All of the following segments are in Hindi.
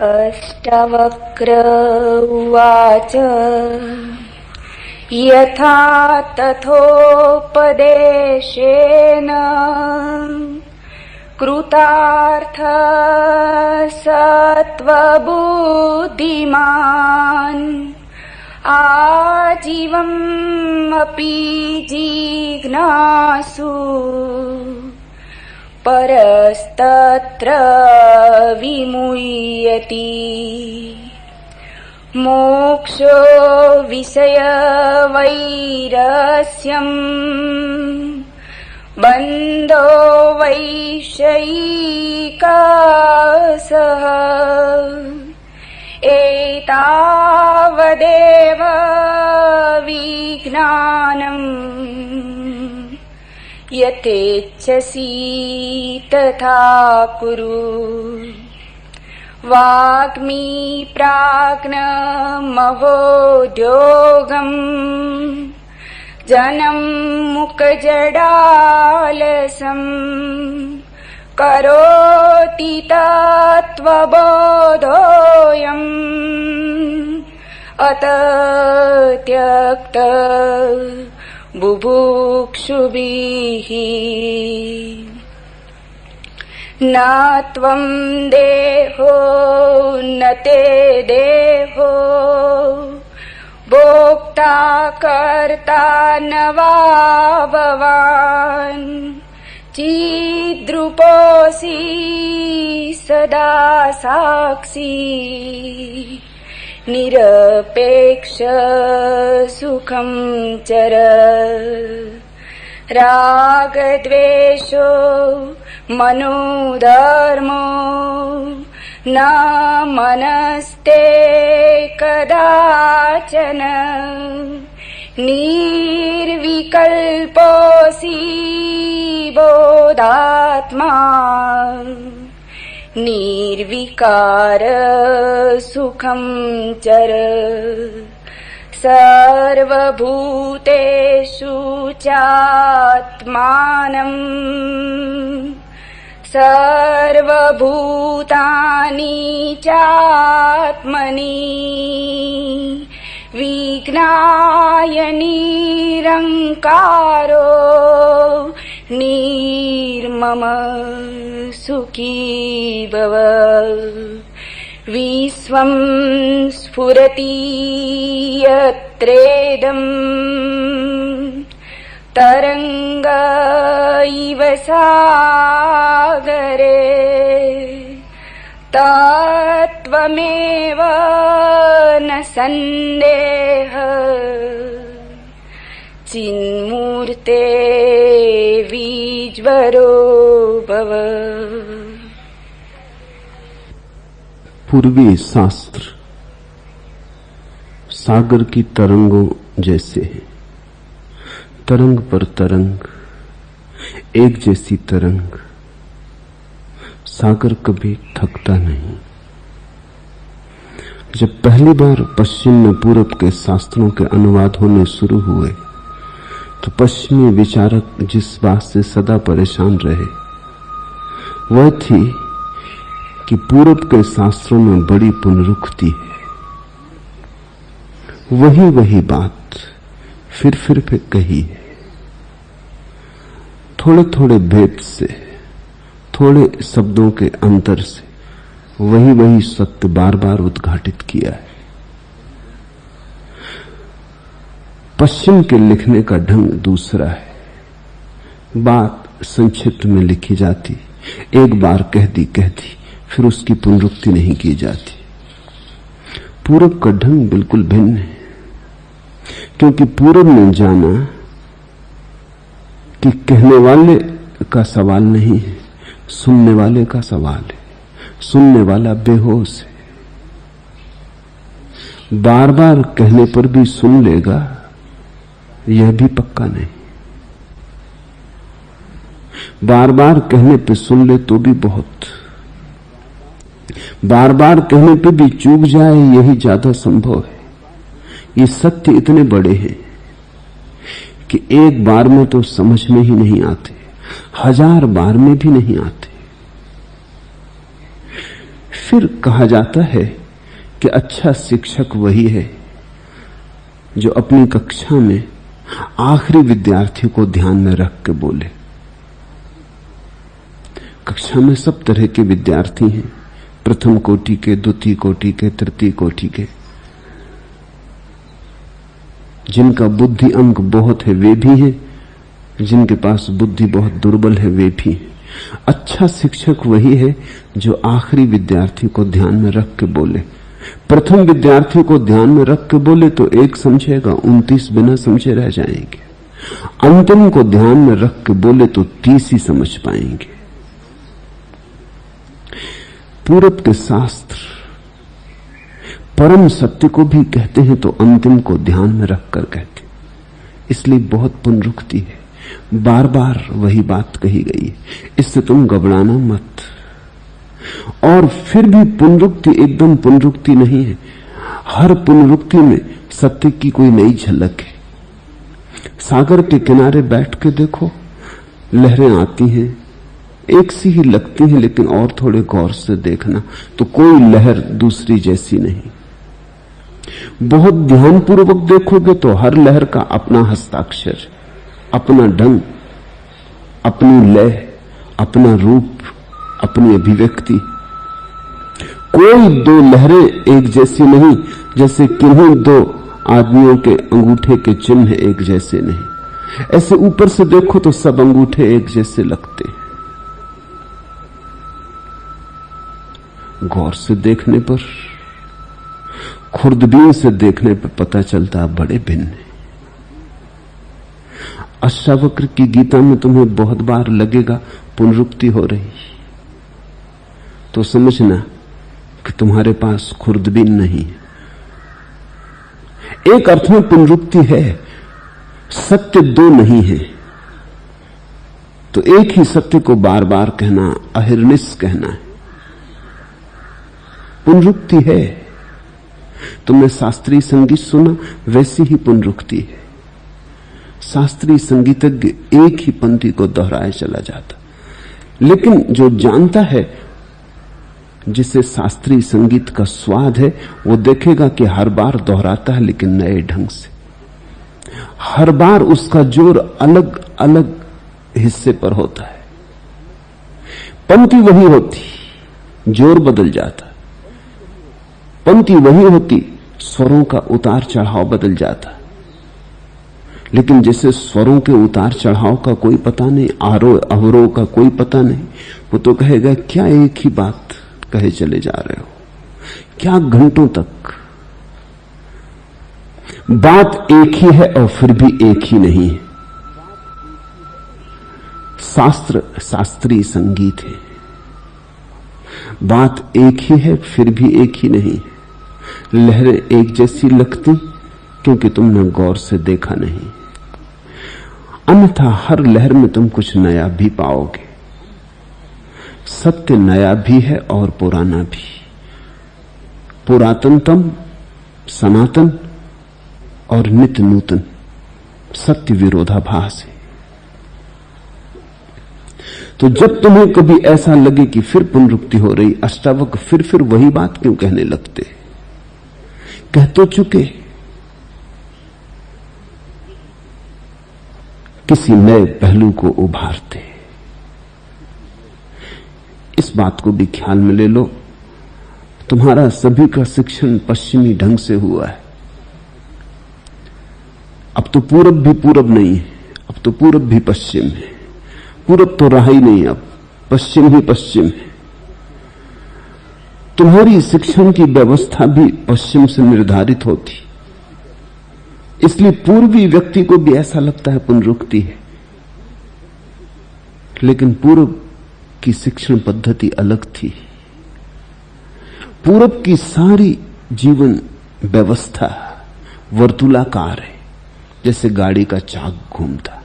अष्टवक्र उवाच यथा तथोपदेशेन कृतार्थ सत्वबुद्धिमान् आजीवम् अपि जिज्ञासु परस्तत्र विमुह्यति मोक्षो विषयवैरस्यम् बन्धो वैषयिकसः एतावदेव विज्ञानम् यथेच्छसि तथा कुरु वाग्मी प्राज्ञमहोद्योगम् जनम् मुखजडालसम् करोति तत्त्वबोधोऽयम् अत त्यक्त बुभुक्षुभिः न त्वं देहो न ते देहो भोक्ता कर्ता न वा भवान् चिद्रूपोऽसि सदा साक्षी निरपेक्ष सुखं चर रागद्वेषो मनोधर्मो न मनस्ते कदाचन निर्विकल्पोऽसि बोधात्मा निर्विकार सुखं चर सर्वभूतेषु चात्मानम् सर्वभूतानि चात्मनि विज्ञाय निरंकारो निर्मम सुखी भव विश्वं स्फुरति यत्रेदम् तरंग इव सागरे तत्त्वमेव न संदेह चिन्मूर्ते विज्वरो भव। पूर्वी शास्त्र सागर की तरंगों जैसे हैं। तरंग पर तरंग, एक जैसी तरंग। सागर कभी थकता नहीं। जब पहली बार पश्चिम में पूरब के शास्त्रों के अनुवाद होने शुरू हुए तो पश्चिमी विचारक जिस बात से सदा परेशान रहे वह थी कि पूरब के शास्त्रों में बड़ी पुनरुक्ति है। वही बात फिर कही है, थोड़े थोड़े भेद से, थोड़े शब्दों के अंतर से वही सत्य बार बार उद्घाटित किया है। पश्चिम के लिखने का ढंग दूसरा है। बात संक्षिप्त में लिखी जाती, एक बार कह दी फिर उसकी पुनरुक्ति नहीं की जाती। पूरब का ढंग बिल्कुल भिन्न है, क्योंकि पूरब ने जाना कि कहने वाले का सवाल नहीं है, सुनने वाले का सवाल है। सुनने वाला बेहोश है, बार बार कहने पर भी सुन लेगा यह भी पक्का नहीं। बार बार कहने पे सुन ले तो भी बहुत, बार बार कहने पे भी चूक जाए यही ज्यादा संभव है। ये सत्य इतने बड़े हैं कि एक बार में तो समझ में ही नहीं आते, 1000 बार में भी नहीं आते। फिर कहा जाता है कि अच्छा शिक्षक वही है जो अपनी कक्षा में आखिरी विद्यार्थी को ध्यान में रख के बोले। कक्षा में सब तरह के विद्यार्थी हैं, प्रथम कोटि के, द्वितीय कोटि के, तृतीय कोटि के। जिनका बुद्धि अंक बहुत है वे भी हैं, जिनके पास बुद्धि बहुत दुर्बल है वे भी हैं। अच्छा शिक्षक वही है जो आखिरी विद्यार्थी को ध्यान में रख के बोले। प्रथम विद्यार्थी को ध्यान में रख के बोले तो एक समझेगा, 29 बिना समझे रह जाएंगे। अंतिम को ध्यान में रख के बोले तो 30 ही समझ पाएंगे। पूरब के शास्त्र परम सत्य को भी कहते हैं तो अंतिम को ध्यान में रखकर कहते, इसलिए बहुत पुनरुक्ति है, बार बार वही बात कही गई है, इससे तुम घबराना मत। और फिर भी पुनरुक्ति एकदम पुनरुक्ति नहीं है, हर पुनरुक्ति में सत्य की कोई नई झलक है। सागर के किनारे बैठ के देखो, लहरें आती हैं, एक सी ही लगती हैं, लेकिन और थोड़े गौर से देखना तो कोई लहर दूसरी जैसी नहीं। बहुत ध्यानपूर्वक देखोगे तो हर लहर का अपना हस्ताक्षर, अपना ढंग, अपनी लय, अपना रूप, अपनी अभिव्यक्ति। कोई दो लहरें एक जैसी नहीं, जैसे किन्हीं दो आदमियों के अंगूठे के चिन्ह एक जैसे नहीं। ऐसे ऊपर से देखो तो सब अंगूठे एक जैसे लगते, गौर से देखने पर, खुर्दबीन से देखने पर पता चलता बड़े भिन्न है। अष्टावक्र की गीता में तुम्हें बहुत बार लगेगा पुनरुक्ति हो रही, तो समझना कि तुम्हारे पास खुर्दबीन नहीं है। एक अर्थ में पुनरुक्ति है, सत्य दो नहीं है, तो एक ही सत्य को बार बार कहना अहिर्निश कहना है, पुनरुक्ति है। तुमने शास्त्रीय संगीत सुना, वैसी ही पुनरुक्ति है। शास्त्रीय संगीतज्ञ एक ही पंक्ति को दोहराए चला जाता, लेकिन जो जानता है, जिसे शास्त्रीय संगीत का स्वाद है, वो देखेगा कि हर बार दोहराता है लेकिन नए ढंग से। हर बार उसका जोर अलग अलग हिस्से पर होता है। पंक्ति वही होती, जोर बदल जाता। पंक्ति वही होती, स्वरों का उतार चढ़ाव बदल जाता। लेकिन जैसे स्वरों के उतार चढ़ाव का कोई पता नहीं, आरोह अवरोह का कोई पता नहीं, वो तो कहेगा क्या एक ही बात कहे चले जा रहे हो, क्या घंटों तक बात एक ही है और फिर भी एक ही नहीं है। शास्त्र शास्त्रीय संगीत है, बात एक ही है फिर भी एक ही नहीं है। लहरें एक जैसी लगती क्योंकि तुमने गौर से देखा नहीं, अन्यथा हर लहर में तुम कुछ नया भी पाओगे। सत्य नया भी है और पुराना भी, पुरातनतम, सनातन और नित्य नूतन। सत्य विरोधाभास है। तो जब तुम्हें कभी ऐसा लगे कि फिर पुनरुक्ति हो रही, अष्टावक्र फिर वही बात क्यों कहने लगते, कह तो चुके, किसी नए पहलू को उभारते। इस बात को भी ख्याल में ले लो, तुम्हारा सभी का शिक्षण पश्चिमी ढंग से हुआ है। अब तो पूरब भी पूरब नहीं है, अब तो पूरब भी पश्चिम है। पूरब तो रहा ही नहीं, अब पश्चिम ही पश्चिम है। तुम्हारी शिक्षण की व्यवस्था भी पश्चिम से निर्धारित होती, इसलिए पूर्वी व्यक्ति को भी ऐसा लगता है पुनरुक्ति है। लेकिन पूर्व की शिक्षण पद्धति अलग थी। पूरब की सारी जीवन व्यवस्था वर्तुलाकार है, जैसे गाड़ी का चाक घूमता।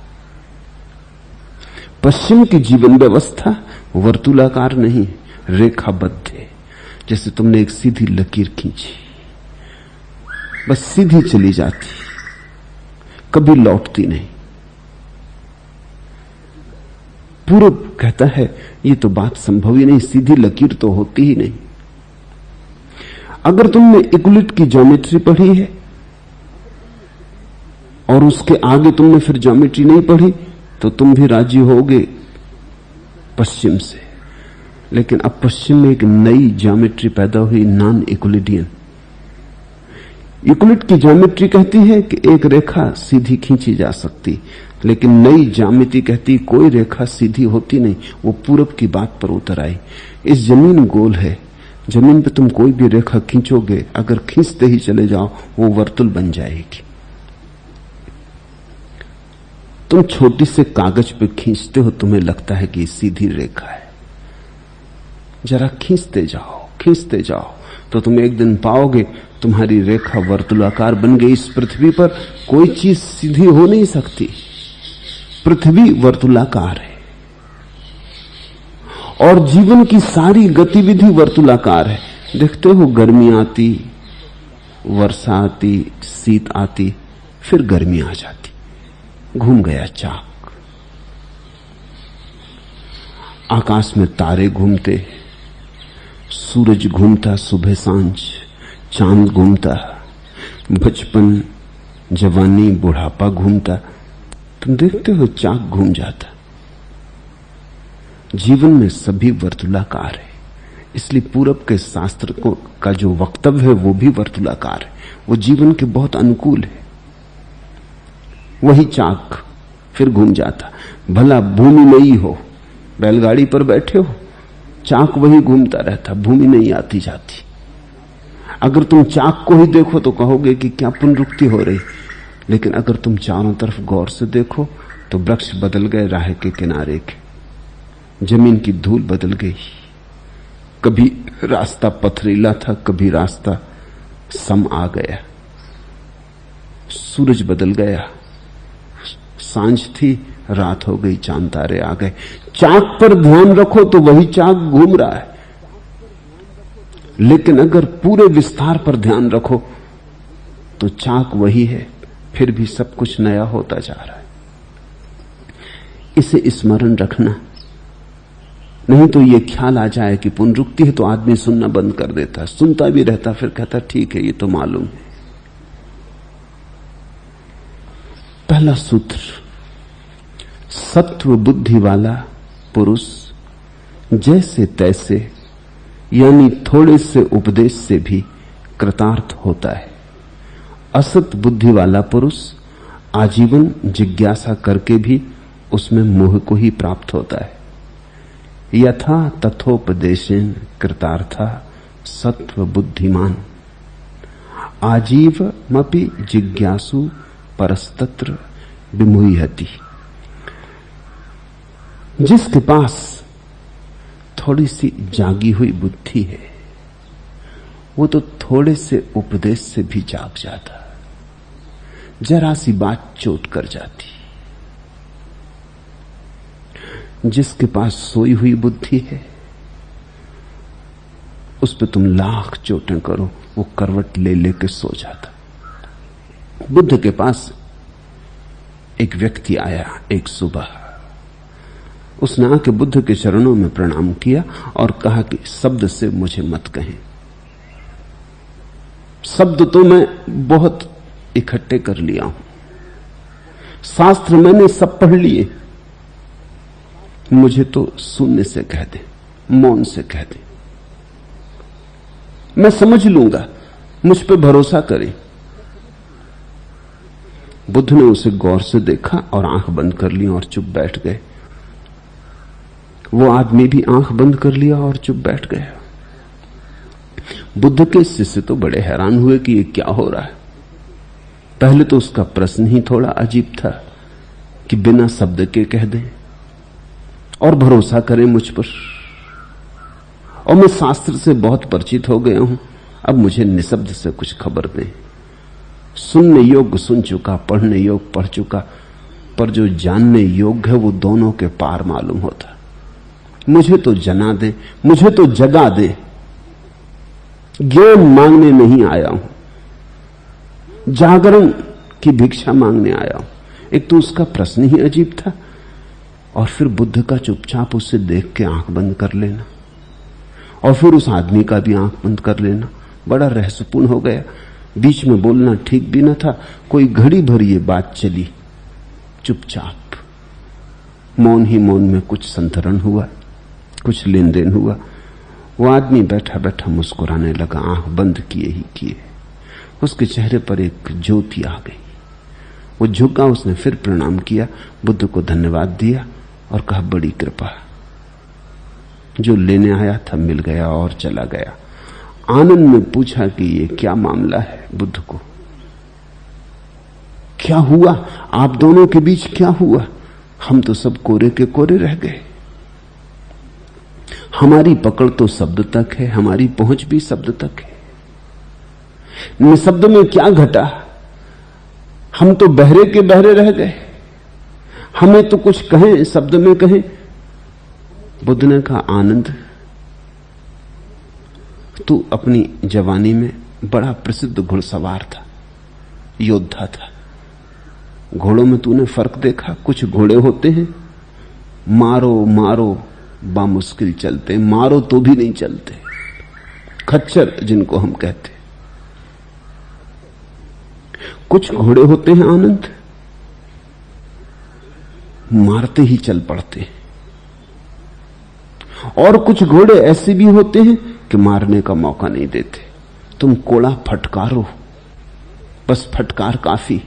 पश्चिम की जीवन व्यवस्था वर्तुलाकार नहीं, रेखाबद्ध है, जैसे तुमने एक सीधी लकीर खींची, बस सीधी चली जाती, कभी लौटती नहीं। पूरब कहता है ये तो बात संभव ही नहीं, सीधी लकीर तो होती ही नहीं। अगर तुमने यूक्लिड की ज्योमेट्री पढ़ी है और उसके आगे तुमने फिर ज्योमेट्री नहीं पढ़ी तो तुम भी राजी होगे पश्चिम से। लेकिन अब पश्चिम में एक नई ज्योमेट्री पैदा हुई, नॉन यूक्लिडियन। यूक्लिड की ज्योमेट्री कहती है कि एक रेखा सीधी खींची जा सकती, लेकिन नई ज्यामिति कहती कोई रेखा सीधी होती नहीं। वो पूरब की बात पर उतर आई। इस जमीन गोल है, जमीन पे तुम कोई भी रेखा खींचोगे, अगर खींचते ही चले जाओ वो वर्तुल बन जाएगी। तुम छोटी से कागज पे खींचते हो, तुम्हें लगता है कि सीधी रेखा है। जरा खींचते जाओ तो तुम एक दिन पाओगे तुम्हारी रेखा वर्तुलाकार बन गई। इस पृथ्वी पर कोई चीज सीधी हो नहीं सकती, पृथ्वी वर्तुलाकार है और जीवन की सारी गतिविधि वर्तुलाकार है। देखते हो, गर्मी आती, वर्षा आती, शीत आती, फिर गर्मी आ जाती। घूम गया चाक। आकाश में तारे घूमते, सूरज घूमता, सुबह सांझ चांद घूमता, बचपन, जवानी, बुढ़ापा घूमता। तुम देखते हो चाक घूम जाता। जीवन में सभी वर्तुलाकार है, इसलिए पूरब के शास्त्र को का जो वक्तव्य है वो भी वर्तुलाकार है। वो जीवन के बहुत अनुकूल है। वही चाक फिर घूम जाता। भला भूमि नहीं हो, बैलगाड़ी पर बैठे हो, चाक वही घूमता रहता, भूमि नहीं आती जाती। अगर तुम चाक को ही देखो तो कहोगे कि क्या पुनरुक्ति हो रही, लेकिन अगर तुम चारों तरफ गौर से देखो तो वृक्ष बदल गए राह के किनारे के, जमीन की धूल बदल गई। कभी रास्ता पथरीला था, कभी रास्ता सम आ गया। सूरज बदल गया, सांझ थी, रात हो गई, चांद तारे आ गए। चाक पर ध्यान रखो तो वही चाक घूम रहा है, लेकिन अगर पूरे विस्तार पर ध्यान रखो तो चाक वही है, फिर भी सब कुछ नया होता जा रहा है। इसे स्मरण रखना, नहीं तो ये ख्याल आ जाए कि पुनरुक्ति है तो आदमी सुनना बंद कर देता, सुनता भी रहता, फिर कहता ठीक है ये तो मालूम है। पहला सूत्र, सत्व बुद्धि वाला पुरुष जैसे तैसे यानी थोड़े से उपदेश से भी कृतार्थ होता है। असत बुद्धि वाला पुरुष आजीवन जिज्ञासा करके भी उसमें मोह को ही प्राप्त होता है। यथा तथोपदेशेन कृतार्था सत्व बुद्धिमान आजीवमपि जिज्ञासु परस्तत्र विमुह्यति। जिसके पास थोड़ी सी जागी हुई बुद्धि है वो तो थोड़े से उपदेश से भी जाग जाता, जरा सी बात चोट कर जाती। जिसके पास सोई हुई बुद्धि है उस पे तुम लाख चोटें करो वो करवट ले लेके सो जाता। बुद्ध के पास एक व्यक्ति आया एक सुबह, उसने आके बुद्ध के चरणों में प्रणाम किया और कहा कि शब्द से मुझे मत कहें। शब्द तो मैं बहुत इकट्ठे कर लिया हूं, शास्त्र मैंने सब पढ़ लिए, मुझे तो शून्य से कह दे, मौन से कह दे, मैं समझ लूंगा, मुझ पे भरोसा करें। बुद्ध ने उसे गौर से देखा और आंख बंद कर ली और चुप बैठ गए। वो आदमी भी आंख बंद कर लिया और चुप बैठ गया। बुद्ध के शिष्य तो बड़े हैरान हुए कि ये क्या हो रहा है। पहले तो उसका प्रश्न ही थोड़ा अजीब था कि बिना शब्द के कह दें और भरोसा करें मुझ पर, और मैं शास्त्र से बहुत परिचित हो गया हूं, अब मुझे निशब्द से कुछ खबर दें। सुनने योग्य सुन चुका, पढ़ने योग्य पढ़ चुका, पर जो जानने योग्य है वो दोनों के पार मालूम होता। मुझे तो जना दे, मुझे तो जगा दे, ज्ञान मांगने नहीं आया हूं, जागरण की भिक्षा मांगने आया हूं। एक तो उसका प्रश्न ही अजीब था और फिर बुद्ध का चुपचाप उसे देख के आंख बंद कर लेना और फिर उस आदमी का भी आंख बंद कर लेना, बड़ा रहस्यपूर्ण हो गया। बीच में बोलना ठीक भी न था। कोई घड़ी भर ये बात चली, चुपचाप मौन ही मौन में कुछ संतरण हुआ, कुछ लेन देन हुआ। वो आदमी बैठा बैठा मुस्कुराने लगा, आंख बंद किए ही किए। उसके चेहरे पर एक ज्योति आ गई। वो झुका, उसने फिर प्रणाम किया, बुद्ध को धन्यवाद दिया और कहा बड़ी कृपा, जो लेने आया था मिल गया और चला गया। आनंद ने पूछा कि ये क्या मामला है बुद्ध को, क्या हुआ आप दोनों के बीच, क्या हुआ? हम तो सब कोरे के कोरे रह गए। हमारी पकड़ तो शब्द तक है, हमारी पहुंच भी शब्द तक है। निशब्द में क्या घटा? हम तो बहरे के बहरे रह गए। हमें तो कुछ कहें, शब्द में कहें। बुद्ध ने कहा आनंद, तू अपनी जवानी में बड़ा प्रसिद्ध घुड़सवार था, योद्धा था। घोड़ों में तूने फर्क देखा? कुछ घोड़े होते हैं मारो मारो बामुश्किल चलते, मारो तो भी नहीं चलते, खच्चर जिनको हम कहते। कुछ घोड़े होते हैं आनंद, मारते ही चल पड़ते। और कुछ घोड़े ऐसे भी होते हैं कि मारने का मौका नहीं देते। तुम कोड़ा फटकारो, बस फटकार काफी।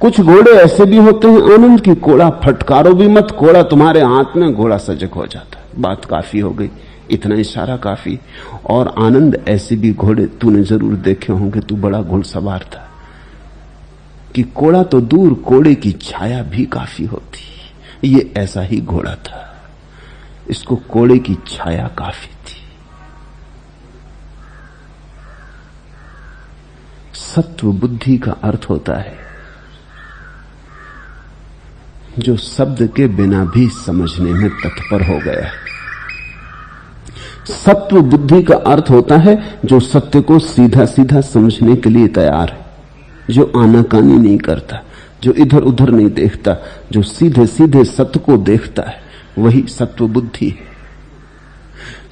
कुछ घोड़े ऐसे भी होते हैं आनंद की कोड़ा फटकारो भी मत, कोड़ा तुम्हारे हाथ में, घोड़ा सजग हो जाता है, बात काफी हो गई, इतना इशारा काफी। और आनंद ऐसे भी घोड़े तूने जरूर देखे होंगे, तू बड़ा घुड़सवार था, कि कोड़ा तो दूर, कोड़े की छाया भी काफी होती। ये ऐसा ही घोड़ा था, इसको कोड़े की छाया काफी थी। सत्व बुद्धि का अर्थ होता है जो शब्द के बिना भी समझने में तत्पर हो गया है। सत्व बुद्धि का अर्थ होता है जो सत्य को सीधा सीधा समझने के लिए तैयार है, जो आनाकानी नहीं करता, जो इधर उधर नहीं देखता, जो सीधे सीधे सत्य को देखता है, वही सत्व बुद्धि है।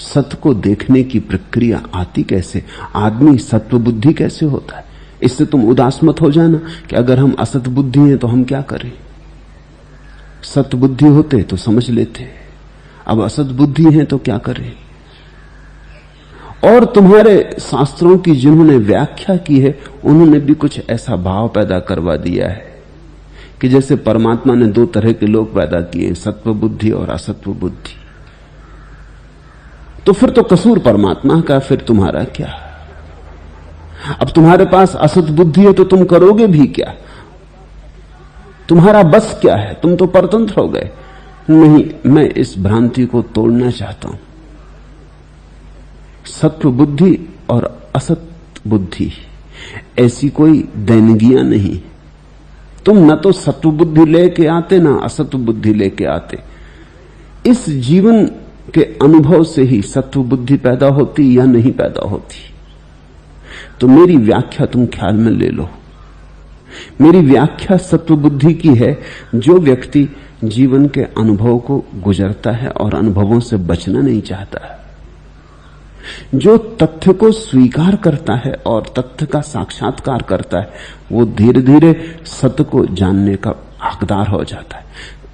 सत्य को देखने की प्रक्रिया आती कैसे? आदमी सत्व बुद्धि कैसे होता है? इससे तुम उदास मत हो जाना कि अगर हम असत बुद्धि हैं तो हम क्या करें। सत बुद्धि होते तो समझ लेते, अब असत बुद्धि है तो क्या करें। और तुम्हारे शास्त्रों की जिन्होंने व्याख्या की है उन्होंने भी कुछ ऐसा भाव पैदा करवा दिया है कि जैसे परमात्मा ने दो तरह के लोग पैदा किए, सत्व बुद्धि और असत्व बुद्धि। तो फिर तो कसूर परमात्मा का, फिर तुम्हारा क्या? अब तुम्हारे पास असत बुद्धि है तो तुम करोगे भी क्या? तुम्हारा बस क्या है? तुम तो परतंत्र हो गए। नहीं, मैं इस भ्रांति को तोड़ना चाहता हूं। सत्व बुद्धि और असत बुद्धि ऐसी कोई दैनगियां नहीं। तुम न तो सत्व बुद्धि लेके आते ना असत्व बुद्धि लेके आते। इस जीवन के अनुभव से ही सत्व बुद्धि पैदा होती या नहीं पैदा होती। तो मेरी व्याख्या तुम ख्याल में ले लो। मेरी व्याख्या सत्व बुद्धि की है जो व्यक्ति जीवन के अनुभव को गुजरता है और अनुभवों से बचना नहीं चाहता है, जो तथ्य को स्वीकार करता है और तथ्य का साक्षात्कार करता है, वो धीरे धीरे सत्य को जानने का हकदार हो जाता है।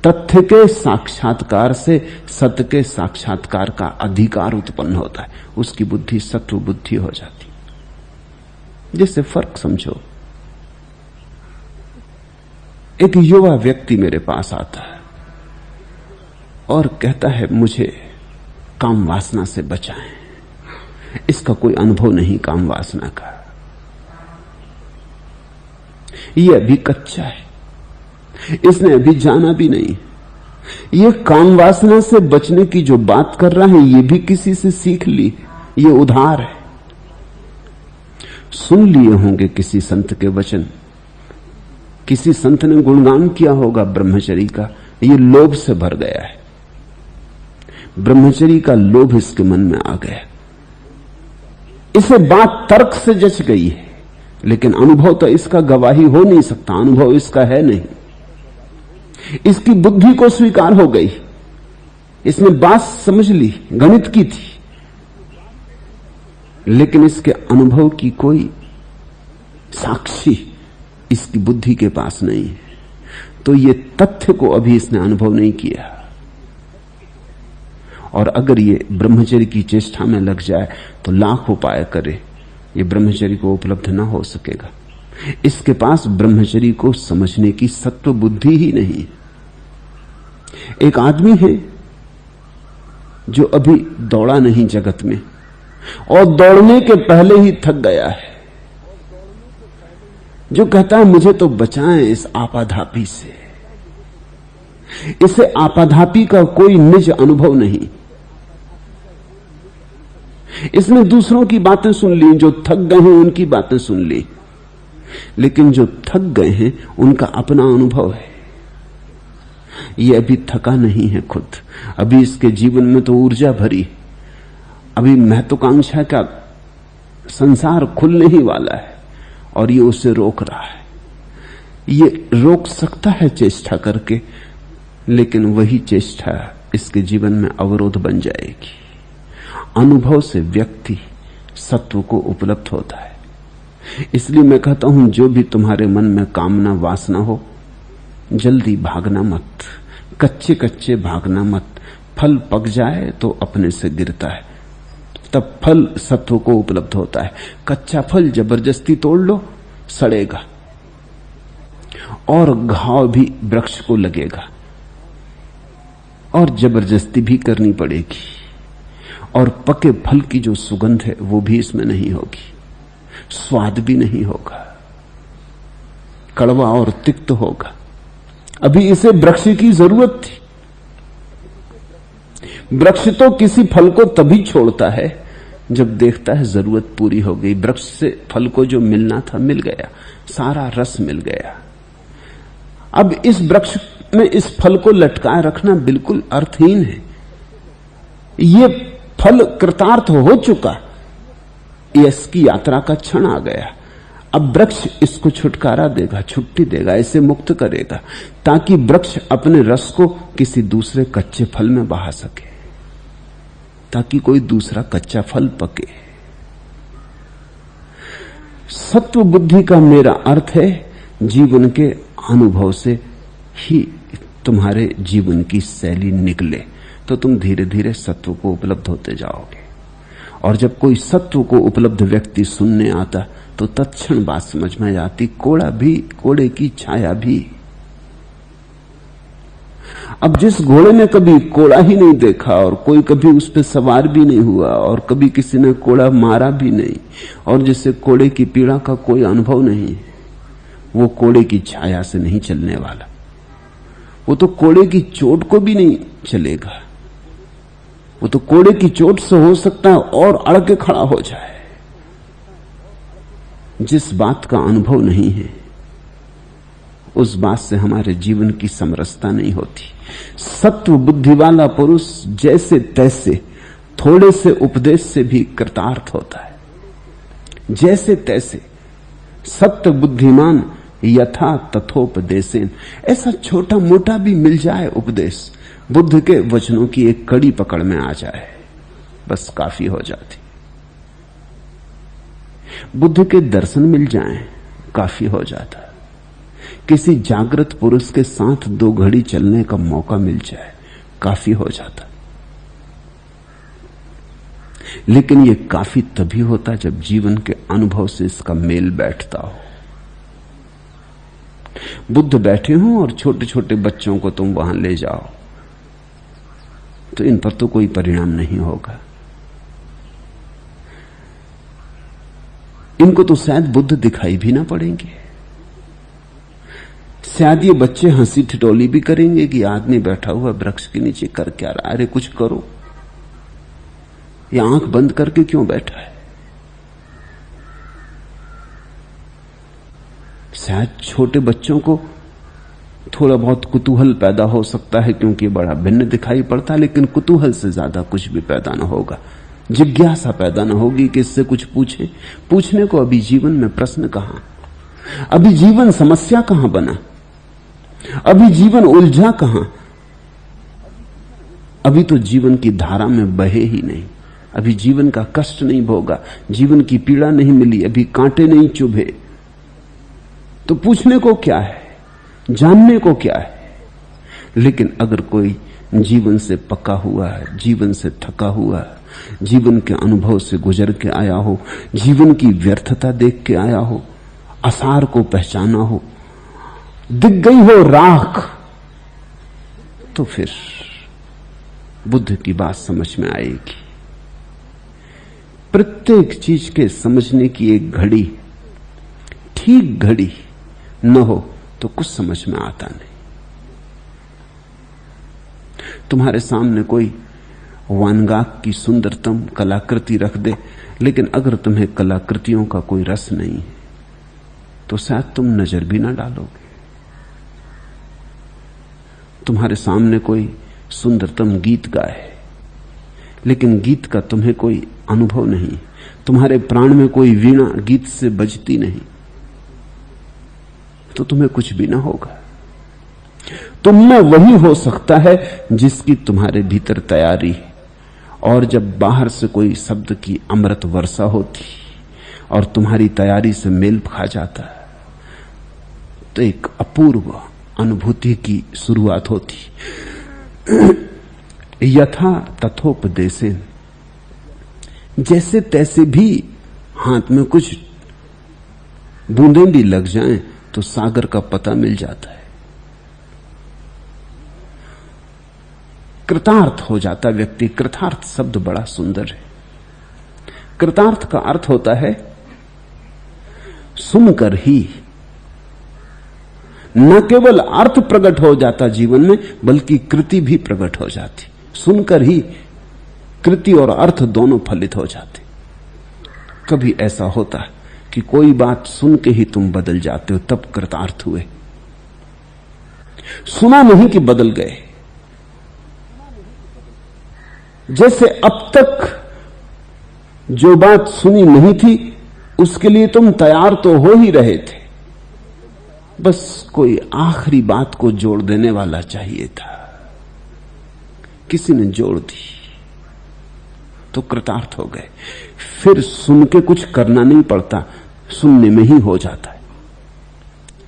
तथ्य के साक्षात्कार से सत्य के साक्षात्कार का अधिकार उत्पन्न होता है, उसकी बुद्धि सत्व बुद्धि हो जाती। जिससे फर्क समझो, एक युवा व्यक्ति मेरे पास आता है और कहता है मुझे काम वासना से बचाएं। इसका कोई अनुभव नहीं काम वासना का, यह अभी कच्चा है, इसने अभी जाना भी नहीं। यह काम वासना से बचने की जो बात कर रहा है यह भी किसी से सीख ली, यह उधार है। सुन लिए होंगे किसी संत के वचन, किसी संत ने गुणगान किया होगा ब्रह्मचर्य का, यह लोभ से भर गया है। ब्रह्मचर्य का लोभ इसके मन में आ गया। इसे बात तर्क से जच गई है, लेकिन अनुभव तो इसका गवाही हो नहीं सकता, अनुभव इसका है नहीं। इसकी बुद्धि को स्वीकार हो गई, इसने बात समझ ली, गणित की थी, लेकिन इसके अनुभव की कोई साक्षी इसकी बुद्धि के पास नहीं है। तो ये तथ्य को अभी इसने अनुभव नहीं किया। और अगर ये ब्रह्मचर्य की चेष्टा में लग जाए तो लाख उपाय करे, ये ब्रह्मचर्य को उपलब्ध ना हो सकेगा। इसके पास ब्रह्मचर्य को समझने की सत्व बुद्धि ही नहीं। एक आदमी है जो अभी दौड़ा नहीं जगत में और दौड़ने के पहले ही थक गया है, जो कहता है मुझे तो बचाएं इस आपाधापी से। इसे आपाधापी का कोई निज अनुभव नहीं। इसने दूसरों की बातें सुन ली, जो थक गए हैं उनकी बातें सुन ली, लेकिन जो थक गए हैं उनका अपना अनुभव है। ये अभी थका नहीं है खुद, अभी इसके जीवन में तो ऊर्जा भरी, अभी महत्वाकांक्षा का संसार खुलने ही वाला है और ये उसे रोक रहा है। ये रोक सकता है चेष्टा करके, लेकिन वही चेष्टा इसके जीवन में अवरोध बन जाएगी। अनुभव से व्यक्ति सत्व को उपलब्ध होता है। इसलिए मैं कहता हूं, जो भी तुम्हारे मन में कामना वासना हो, जल्दी भागना मत, कच्चे कच्चे भागना मत। फल पक जाए तो अपने से गिरता है, तब फल सत्व को उपलब्ध होता है। कच्चा फल जबरदस्ती तोड़ लो, सड़ेगा और घाव भी वृक्ष को लगेगा और जबरदस्ती भी करनी पड़ेगी, और पके फल की जो सुगंध है वो भी इसमें नहीं होगी, स्वाद भी नहीं होगा, कड़वा और तिक्त होगा। अभी इसे वृक्ष की जरूरत थी। वृक्ष तो किसी फल को तभी छोड़ता है जब देखता है जरूरत पूरी हो गई। वृक्ष से फल को जो मिलना था मिल गया, सारा रस मिल गया। अब इस वृक्ष में इस फल को लटकाए रखना बिल्कुल अर्थहीन है। ये फल कृतार्थ हो चुका, यश की यात्रा का क्षण आ गया। अब वृक्ष इसको छुटकारा देगा, छुट्टी देगा, इसे मुक्त करेगा, ताकि वृक्ष अपने रस को किसी दूसरे कच्चे फल में बहा सके, ताकि कोई दूसरा कच्चा फल पके। सत्व बुद्धि का मेरा अर्थ है जीवन के अनुभव से ही तुम्हारे जीवन की शैली निकले, तो तुम धीरे धीरे सत्व को उपलब्ध होते जाओगे। और जब कोई सत्व को उपलब्ध व्यक्ति सुनने आता तो तत्क्षण बात समझ में आती, कोड़ा भी, कोड़े की छाया भी। अब जिस घोड़े ने कभी कोड़ा ही नहीं देखा और कोई कभी उस पर सवार भी नहीं हुआ और कभी किसी ने कोड़ा मारा भी नहीं और जिससे कोड़े की पीड़ा का कोई अनुभव नहीं, वो कोड़े की छाया से नहीं चलने वाला। वो तो कोड़े की चोट को भी नहीं चलेगा, वो तो कोड़े की चोट से हो सकता है और अड़ के खड़ा हो जाए। जिस बात का अनुभव नहीं है उस बात से हमारे जीवन की समरसता नहीं होती। सत्व बुद्धि वाला पुरुष जैसे तैसे थोड़े से उपदेश से भी कृतार्थ होता है, जैसे तैसे। सत्य बुद्धिमान यथा तथोपदेशेन, ऐसा छोटा मोटा भी मिल जाए उपदेश, बुद्ध के वचनों की एक कड़ी पकड़ में आ जाए, बस काफी हो जाती। बुद्ध के दर्शन मिल जाएं, काफी हो जाता। किसी जागृत पुरुष के साथ 2 घड़ी चलने का मौका मिल जाए, काफी हो जाता। लेकिन यह काफी तभी होता जब जीवन के अनुभव से इसका मेल बैठता हो। बुद्ध बैठे हों और छोटे छोटे बच्चों को तुम वहां ले जाओ तो इन पर तो कोई परिणाम नहीं होगा। इनको तो शायद बुद्ध दिखाई भी ना पड़ेंगे। शायद ये बच्चे हंसी ठिठोली भी करेंगे कि आदमी बैठा हुआ वृक्ष के नीचे कर क्या रहा, अरे कुछ करो, ये आंख बंद करके क्यों बैठा है। शायद छोटे बच्चों को थोड़ा बहुत कुतूहल पैदा हो सकता है क्योंकि बड़ा भिन्न दिखाई पड़ता है, लेकिन कुतूहल से ज्यादा कुछ भी पैदा ना होगा, जिज्ञासा पैदा ना होगी कि इससे कुछ पूछे। पूछने को अभी जीवन में प्रश्न कहां, अभी जीवन समस्या कहां बना, अभी जीवन उलझा कहां, अभी तो जीवन की धारा में बहे ही नहीं, अभी जीवन का कष्ट नहीं भोगा, जीवन की पीड़ा नहीं मिली, अभी कांटे नहीं चुभे, तो पूछने को क्या है, जानने को क्या है। लेकिन अगर कोई जीवन से पका हुआ है, जीवन से थका हुआ है, जीवन के अनुभव से गुजर के आया हो, जीवन की व्यर्थता देख के आया हो, आसार को पहचाना हो, दिख गई हो राख, तो फिर बुद्ध की बात समझ में आएगी। प्रत्येक चीज के समझने की एक घड़ी, ठीक घड़ी न हो तो कुछ समझ में आता नहीं। तुम्हारे सामने कोई वान गाग की सुंदरतम कलाकृति रख दे, लेकिन अगर तुम्हें कलाकृतियों का कोई रस नहीं है तो शायद तुम नजर भी ना डालोगे। तुम्हारे सामने कोई सुंदरतम गीत गाए, लेकिन गीत का तुम्हें कोई अनुभव नहीं, तुम्हारे प्राण में कोई वीणा गीत से बजती नहीं, तो तुम्हें कुछ भी ना होगा। तुम में वही हो सकता है जिसकी तुम्हारे भीतर तैयारी है। और जब बाहर से कोई शब्द की अमृत वर्षा होती और तुम्हारी तैयारी से मेल खा जाता है, तो एक अपूर्व अनुभूति की शुरुआत होती। यथा तथोपदेशेन, जैसे तैसे भी हाथ में कुछ बूंदें भी लग जाएं तो सागर का पता मिल जाता है, कृतार्थ हो जाता व्यक्ति। कृतार्थ शब्द बड़ा सुंदर है। कृतार्थ का अर्थ होता है सुनकर ही न केवल अर्थ प्रकट हो जाता जीवन में, बल्कि कृति भी प्रकट हो जाती। सुनकर ही कृति और अर्थ दोनों फलित हो जाते। कभी ऐसा होता है कि कोई बात सुन के ही तुम बदल जाते हो, तब कृतार्थ हुए। सुना नहीं कि बदल गए। जैसे अब तक जो बात सुनी नहीं थी उसके लिए तुम तैयार तो हो ही रहे थे, बस कोई आखिरी बात को जोड़ देने वाला चाहिए था, किसी ने जोड़ दी तो कृतार्थ हो गए। फिर सुन के कुछ करना नहीं पड़ता, सुनने में ही हो जाता है।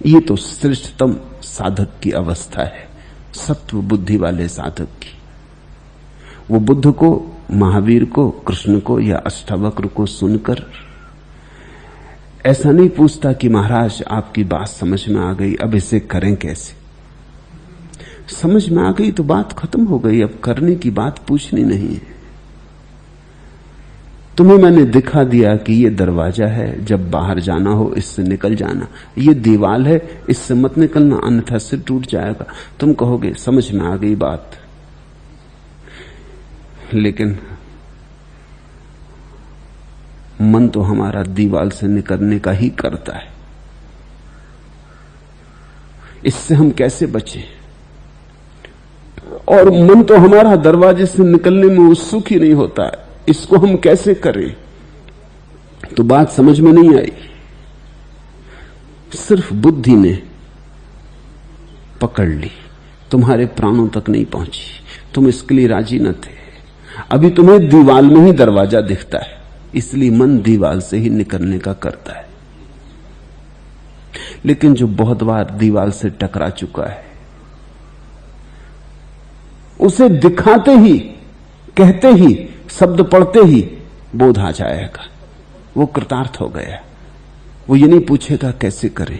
ये तो श्रेष्ठतम साधक की अवस्था है, सत्व बुद्धि वाले साधक की। वो बुद्ध को, महावीर को, कृष्ण को या अष्टावक्र को सुनकर ऐसा नहीं पूछता कि महाराज आपकी बात समझ में आ गई, अब इसे करें कैसे। समझ में आ गई तो बात खत्म हो गई, अब करने की बात पूछनी नहीं है। तुम्हें मैंने दिखा दिया कि ये दरवाजा है, जब बाहर जाना हो इससे निकल जाना, ये दीवार है इससे मत निकलना अन्यथा सिर टूट जाएगा। तुम कहोगे समझ में आ गई बात, लेकिन मन तो हमारा दीवार से निकलने का ही करता है। इससे हम कैसे बचें? और मन तो हमारा दरवाजे से निकलने में उत्सुक ही नहीं होता है, इसको हम कैसे करें? तो बात समझ में नहीं आई। सिर्फ बुद्धि ने पकड़ ली, तुम्हारे प्राणों तक नहीं पहुंची। तुम इसके लिए राजी न थे। अभी तुम्हें दीवाल में ही दरवाजा दिखता है, इसलिए मन दीवाल से ही निकलने का करता है। लेकिन जो बहुत बार दीवाल से टकरा चुका है, उसे दिखाते ही, कहते ही, शब्द पढ़ते ही बोध आ जाएगा, वो कृतार्थ हो गया। वो ये नहीं पूछेगा कैसे करें,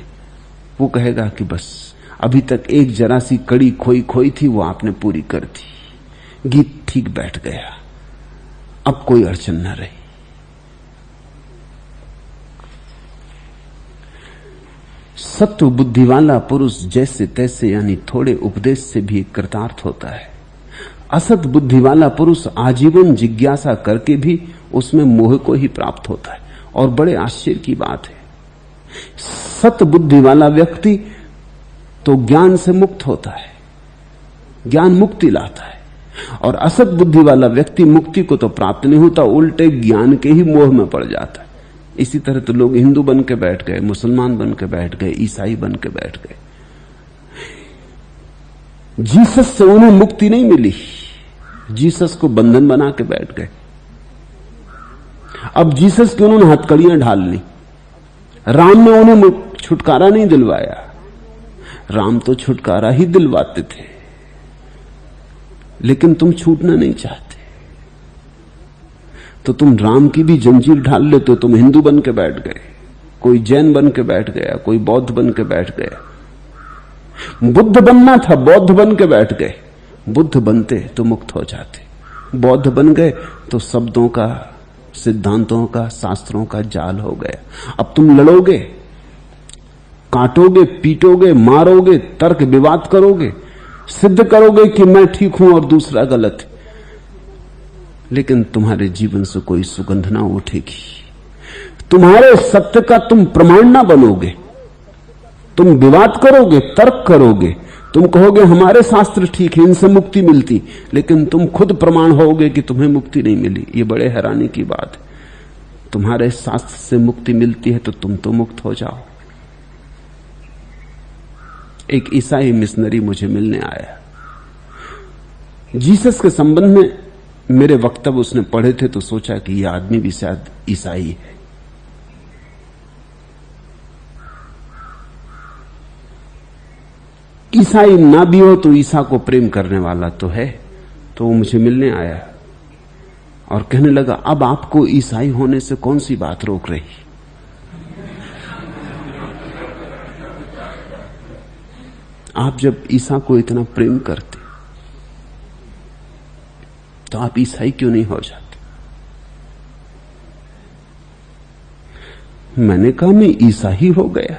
वो कहेगा कि बस अभी तक एक जरा सी कड़ी खोई थी, वो आपने पूरी कर दी, गीत ठीक बैठ गया, अब कोई अड़चन न रही। सत्व बुद्धि वाला पुरुष जैसे तैसे यानी थोड़े उपदेश से भी कृतार्थ होता है। असत बुद्धि वाला पुरुष आजीवन जिज्ञासा करके भी उसमें मोह को ही प्राप्त होता है। और बड़े आश्चर्य की बात है, सत बुद्धि वाला व्यक्ति तो ज्ञान से मुक्त होता है, ज्ञान मुक्ति लाता है, और असत बुद्धि वाला व्यक्ति मुक्ति को तो प्राप्त नहीं होता, उल्टे ज्ञान के ही मोह में पड़ जाता है। इसी तरह तो लोग हिंदू बन के बैठ गए, मुसलमान बन के बैठ गए, ईसाई बन के बैठ गए। जीसस से उन्हें मुक्ति नहीं मिली, जीसस को बंधन बना के बैठ गए। अब जीसस की उन्होंने हथकड़ियां ढाल ली। राम ने उन्हें छुटकारा नहीं दिलवाया, राम तो छुटकारा ही दिलवाते थे, लेकिन तुम छूटना नहीं चाहते, तो तुम राम की भी जंजीर ढाल लेते हो। तुम हिंदू बन के बैठ गए, कोई जैन बन के बैठ गया, कोई बौद्ध बन के बैठ गया। बुद्ध बनना था, बौद्ध बन के बैठ गए। बुद्ध बनते तो मुक्त हो जाते, बौद्ध बन गए तो शब्दों का, सिद्धांतों का, शास्त्रों का जाल हो गया। अब तुम लड़ोगे, काटोगे, पीटोगे, मारोगे, तर्क विवाद करोगे, सिद्ध करोगे कि मैं ठीक हूं और दूसरा गलत है, लेकिन तुम्हारे जीवन से कोई सुगंध ना उठेगी। तुम्हारे सत्य का तुम प्रमाण ना बनोगे। तुम विवाद करोगे, तर्क करोगे, तुम कहोगे हमारे शास्त्र ठीक है, इनसे मुक्ति मिलती, लेकिन तुम खुद प्रमाण होगे कि तुम्हें मुक्ति नहीं मिली। ये बड़े हैरानी की बात है। तुम्हारे शास्त्र से मुक्ति मिलती है तो तुम तो मुक्त हो जाओ। एक ईसाई मिशनरी मुझे मिलने आया। जीसस के संबंध में मेरे वक्तव्य उसने पढ़े थे, तो सोचा कि यह आदमी भी शायद ईसाई है। ईसाई ना भी हो तो ईसा को प्रेम करने वाला तो है। तो वो मुझे मिलने आया और कहने लगा, अब आपको ईसाई होने से कौन सी बात रोक रही? आप जब ईसा को इतना प्रेम करते तो आप ईसाई क्यों नहीं हो जाते? मैंने कहा, मैं ईसाई हो गया।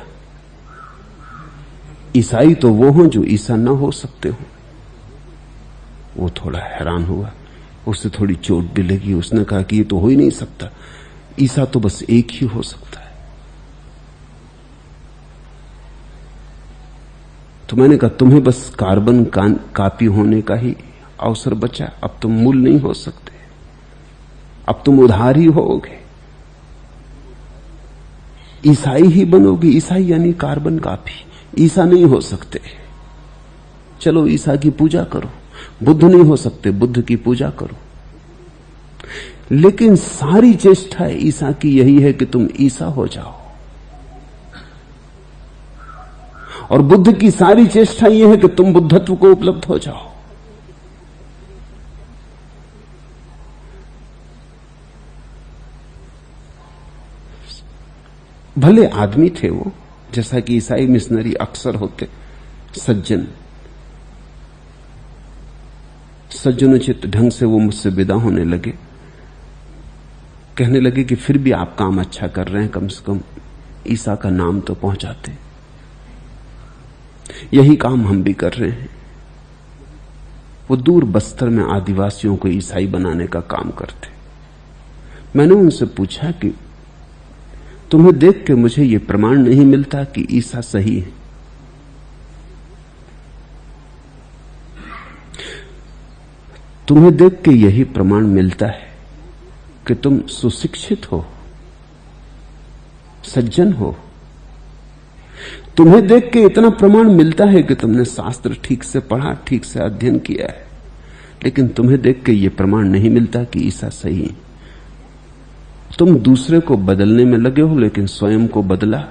ईसाई तो वो हों जो ईसा ना हो सकते हो। वो थोड़ा हैरान हुआ, उससे थोड़ी चोट भी लगी। उसने कहा कि ये तो हो ही नहीं सकता, ईसा तो बस एक ही हो सकता है। तो मैंने कहा, तुम्हें बस कार्बन कापी होने का ही अवसर बचा, अब तुम मूल नहीं हो सकते, अब तुम उधार ही होगे, ईसाई ही बनोगे। ईसाई यानी कार्बन कापी, ईसा नहीं हो सकते। चलो ईसा की पूजा करो। बुद्ध नहीं हो सकते, बुद्ध की पूजा करो। लेकिन सारी चेष्टा ईसा की यही है कि तुम ईसा हो जाओ, और बुद्ध की सारी चेष्टा यह है कि तुम बुद्धत्व को उपलब्ध हो जाओ। भले आदमी थे वो, जैसा कि ईसाई मिशनरी अक्सर होते, सज्जन, सज्जनोचित ढंग से वो मुझसे विदा होने लगे। कहने लगे कि फिर भी आप काम अच्छा कर रहे हैं, कम से कम ईसा का नाम तो पहुंचाते। यही काम हम भी कर रहे हैं। वो दूर बस्तर में आदिवासियों को ईसाई बनाने का काम करते। मैंने उनसे पूछा कि तुम्हें देख के मुझे यह प्रमाण नहीं मिलता कि ईसा सही है। तुम्हें देख के यही प्रमाण मिलता है कि तुम सुशिक्षित हो, सज्जन हो। तुम्हें देख के इतना प्रमाण मिलता है कि तुमने शास्त्र ठीक से पढ़ा, ठीक से अध्ययन किया है, लेकिन तुम्हें देख के यह प्रमाण नहीं मिलता कि ईसा सही है। तुम दूसरे को बदलने में लगे हो, लेकिन स्वयं को बदला?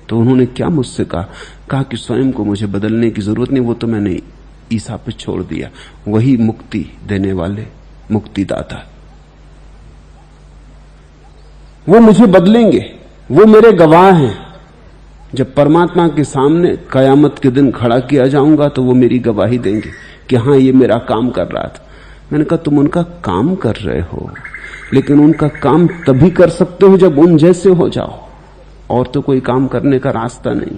तो उन्होंने क्या मुझसे कहा कि स्वयं को मुझे बदलने की जरूरत नहीं, वो तो मैंने ईसा पे छोड़ दिया, वही मुक्ति देने वाले मुक्तिदाता, वो मुझे बदलेंगे, वो मेरे गवाह हैं। जब परमात्मा के सामने कयामत के दिन खड़ा किया जाऊंगा तो वो मेरी गवाही देंगे कि हां, ये मेरा काम कर रहा था। मैंने कहा, तुम उनका काम कर रहे हो, लेकिन उनका काम तभी कर सकते हो जब उन जैसे हो जाओ, और तो कोई काम करने का रास्ता नहीं।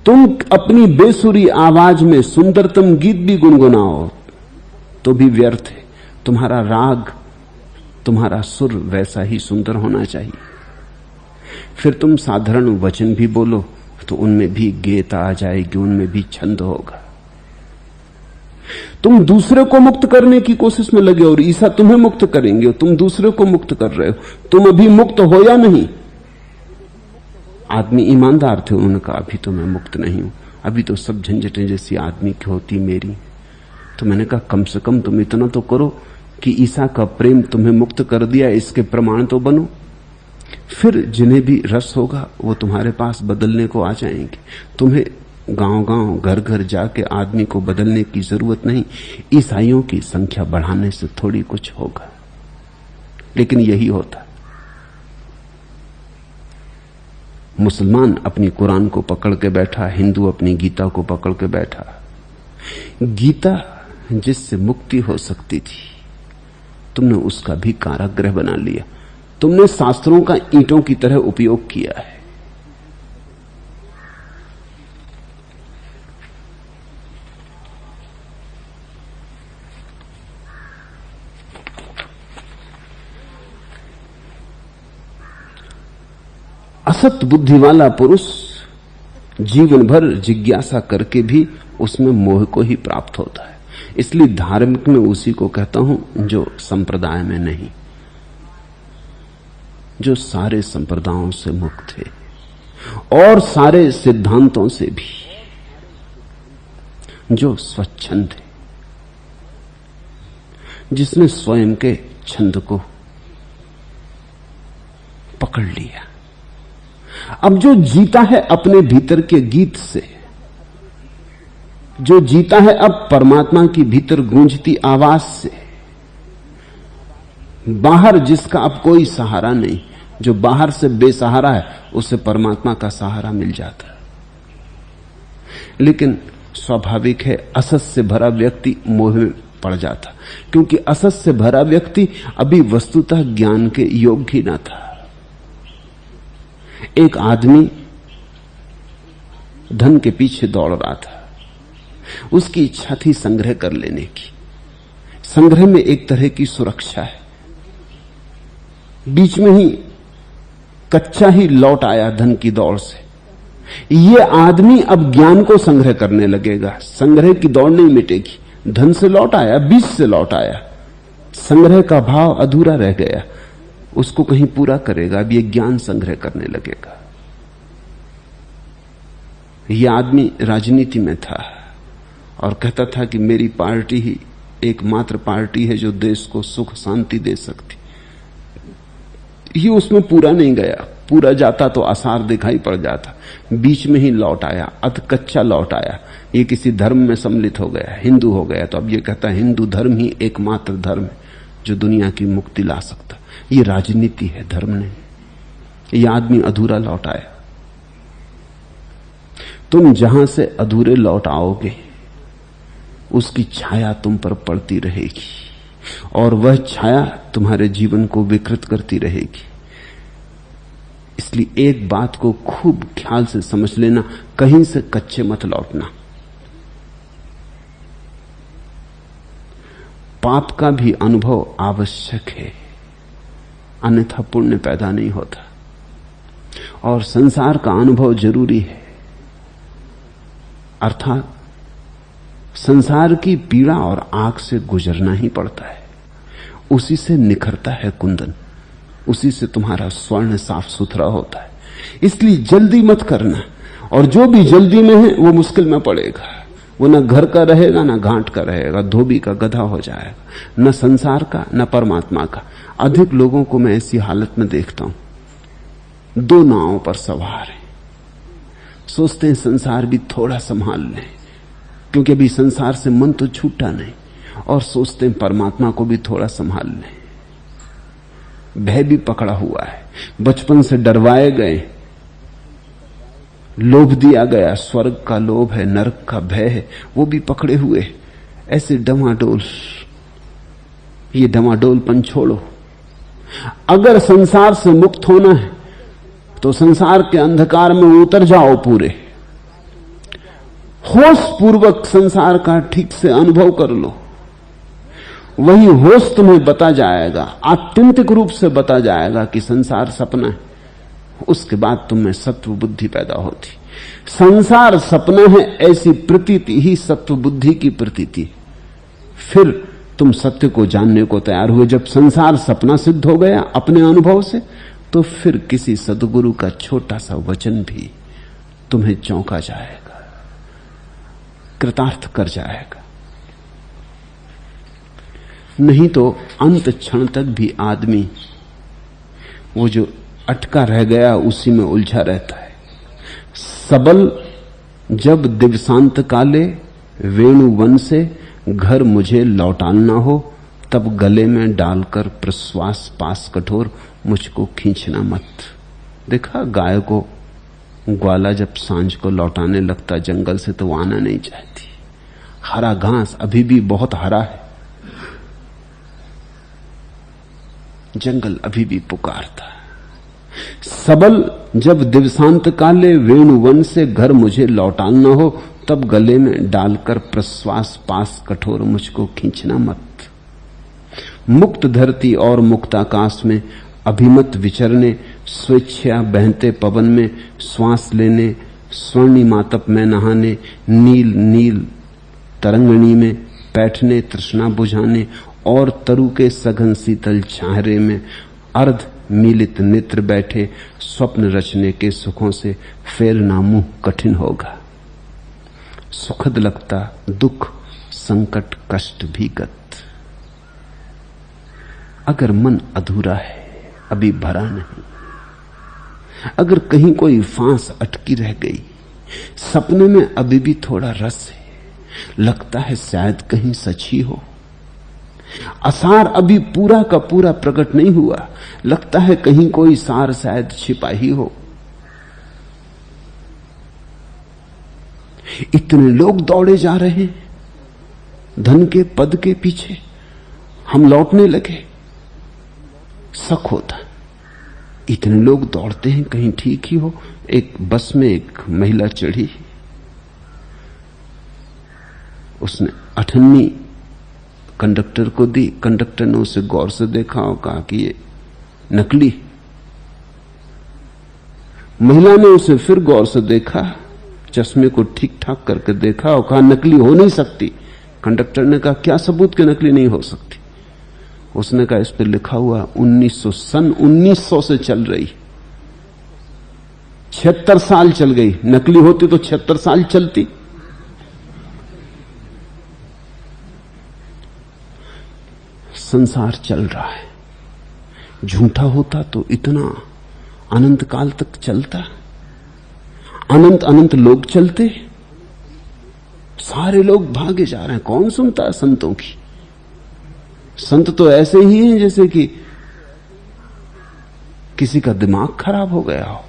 तुम अपनी बेसुरी आवाज में सुंदरतम गीत भी गुनगुनाओ तो भी व्यर्थ है। तुम्हारा राग, तुम्हारा सुर वैसा ही सुंदर होना चाहिए। फिर तुम साधारण वचन भी बोलो तो उनमें भी गेयता आ जाएगी, उनमें भी छंद होगा। तुम दूसरे को मुक्त करने की कोशिश में लगे और ईसा तुम्हें मुक्त करेंगे, और तुम दूसरे को मुक्त कर रहे हो। तुम अभी मुक्त हो या नहीं? आदमी ईमानदार थे, उन्होंने कहा, अभी तो मैं मुक्त नहीं हूं, अभी तो सब झंझटें जैसी आदमी की होती मेरी। तो मैंने कहा, कम से कम तुम इतना तो करो कि ईसा का प्रेम तुम्हें मुक्त कर दिया, इसके प्रमाण तो बनो। फिर जिन्हें भी रस होगा वो तुम्हारे पास बदलने को आ जाएंगे। तुम्हें गांव-गांव, घर-घर जाके आदमी को बदलने की जरूरत नहीं। ईसाइयों की संख्या बढ़ाने से थोड़ी कुछ होगा, लेकिन यही होता। मुसलमान अपनी कुरान को पकड़ के बैठा, हिंदू अपनी गीता को पकड़ के बैठा। गीता जिससे मुक्ति हो सकती थी, तुमने उसका भी कारागृह बना लिया। तुमने शास्त्रों का ईंटों की तरह उपयोग किया है। असत बुद्धि वाला पुरुष जीवन भर जिज्ञासा करके भी उसमें मोह को ही प्राप्त होता है। इसलिए धार्मिक में उसी को कहता हूं जो संप्रदाय में नहीं, जो सारे संप्रदायों से मुक्त है और सारे सिद्धांतों से भी, जो स्वच्छंद है, जिसने स्वयं के छंद को पकड़ लिया। अब जो जीता है अपने भीतर के गीत से, जो जीता है अब परमात्मा की भीतर गूंजती आवाज से, बाहर जिसका अब कोई सहारा नहीं, जो बाहर से बेसहारा है, उसे परमात्मा का सहारा मिल जाता है। लेकिन स्वाभाविक है असत से भरा व्यक्ति मोह में पड़ जाता, क्योंकि असत से भरा व्यक्ति अभी वस्तुतः ज्ञान के योग्य ही न था। एक आदमी धन के पीछे दौड़ रहा था। उसकी इच्छा थी संग्रह कर लेने की। संग्रह में एक तरह की सुरक्षा है। बीच में ही कच्चा ही लौट आया धन की दौड़ से। यह आदमी अब ज्ञान को संग्रह करने लगेगा। संग्रह की दौड़ नहीं मिटेगी। धन से लौट आया, बीच से लौट आया, संग्रह का भाव अधूरा रह गया, उसको कहीं पूरा करेगा। अब यह ज्ञान संग्रह करने लगेगा। यह आदमी राजनीति में था और कहता था कि मेरी पार्टी ही एकमात्र पार्टी है जो देश को सुख शांति दे सकती। ये उसमें पूरा नहीं गया। पूरा जाता तो आसार दिखाई पड़ जाता। बीच में ही लौट आया, अध कच्चा लौट आया। ये किसी धर्म में सम्मिलित हो गया, हिंदू हो गया। तो अब ये कहता है हिंदू धर्म ही एकमात्र धर्म है जो दुनिया की मुक्ति ला सकता। ये राजनीति है, धर्म नहीं। ये आदमी अधूरा लौट आया। तुम जहां से अधूरे लौट आओगे उसकी छाया तुम पर पड़ती रहेगी और वह छाया तुम्हारे जीवन को विकृत करती रहेगी। इसलिए एक बात को खूब ख्याल से समझ लेना, कहीं से कच्चे मत लौटना। पाप का भी अनुभव आवश्यक है, अन्यथा पुण्य पैदा नहीं होता। और संसार का अनुभव जरूरी है, अर्थात संसार की पीड़ा और आग से गुजरना ही पड़ता है। उसी से निखरता है कुंदन, उसी से तुम्हारा स्वर्ण साफ सुथरा होता है। इसलिए जल्दी मत करना, और जो भी जल्दी में है वो मुश्किल में पड़ेगा। वो न घर का रहेगा न घाट का रहेगा, धोबी का गधा हो जाएगा, न संसार का न परमात्मा का। अधिक लोगों को मैं ऐसी हालत में देखता हूं, दो नावों पर सवार हैं। सोचते हैं संसार भी थोड़ा संभाल लें, क्योंकि अभी संसार से मन तो छूटा नहीं, और सोचते हैं परमात्मा को भी थोड़ा संभाल लें। भय भी पकड़ा हुआ है, बचपन से डरवाए गए, लोभ दिया गया, स्वर्ग का लोभ है, नरक का भय है, वो भी पकड़े हुए। ऐसे डमाडोल, ये डमाडोलपन छोड़ो। अगर संसार से मुक्त होना है तो संसार के अंधकार में उतर जाओ पूरे। होश पूर्वक संसार का ठीक से अनुभव कर लो। वही होश तुम्हें बता जाएगा, आत्यंतिक रूप से बता जाएगा कि संसार सपना है। उसके बाद तुम में सत्व बुद्धि पैदा होती। संसार सपना है ऐसी प्रतीति ही सत्व बुद्धि की प्रतीति। फिर तुम सत्य को जानने को तैयार हुए। जब संसार सपना सिद्ध हो गया अपने अनुभव से, तो फिर किसी सद्गुरु का छोटा सा वचन भी तुम्हें चौंका जाएगा, कृतार्थ कर जाएगा। नहीं तो अंत क्षण तक भी आदमी वो जो अटका रह गया उसी में उलझा रहता है। सबल जब दिवसांत काले वेणु वन से घर मुझे लौटाना हो, तब गले में डालकर प्रश्वास पास कठोर मुझको खींचना मत। देखा गाय को ग्वाला जब सांझ को लौटाने लगता जंगल से तो वो आना नहीं चाहती। हरा घास अभी भी बहुत हरा है, जंगल अभी भी पुकारता। सबल जब दिवसांत काले वेणुवन से घर मुझे लौटाना हो, तब गले में डालकर प्रश्वास पास कठोर मुझको खींचना मत। मुक्त धरती और मुक्त आकाश में अभिमत विचरने, स्वेच्छा बहते पवन में श्वास लेने, स्वर्णिमातप में नहाने, नील नील तरंगणी में बैठने, तृष्णा बुझाने और तरु के सघन शीतल छाहरे में अर्ध मीलित नेत्र बैठे स्वप्न रचने के सुखों से फेरना मुंह कठिन होगा। सुखद लगता दुख संकट कष्ट भी गत। अगर मन अधूरा है, अभी भरा नहीं, अगर कहीं कोई फांस अटकी रह गई, सपने में अभी भी थोड़ा रस है, लगता है शायद कहीं सच ही हो, असार अभी पूरा का पूरा प्रकट नहीं हुआ, लगता है कहीं कोई सार शायद छिपा ही हो। इतने लोग दौड़े जा रहे हैं धन के पद के पीछे, हम लौटने लगे, शक होता। इतने लोग दौड़ते हैं कहीं ठीक ही हो। एक बस में एक महिला चढ़ी, उसने 98 कंडक्टर को दी। कंडक्टर ने उसे गौर से देखा और कहा कि ये नकली। महिला ने उसे फिर गौर से देखा, चश्मे को ठीक ठाक करके देखा और कहा नकली हो नहीं सकती। कंडक्टर ने कहा क्या सबूत के नकली नहीं हो सकती? उसने कहा इस पर लिखा हुआ 1900 से चल रही, 76 साल चल गई। नकली होती तो 76 साल चलती। संसार चल रहा है, झूठा होता तो इतना अनंत काल तक चलता। अनंत अनंत लोग चलते, सारे लोग भागे जा रहे हैं। कौन सुनता है संतों की? संत तो ऐसे ही हैं जैसे कि किसी का दिमाग खराब हो गया हो।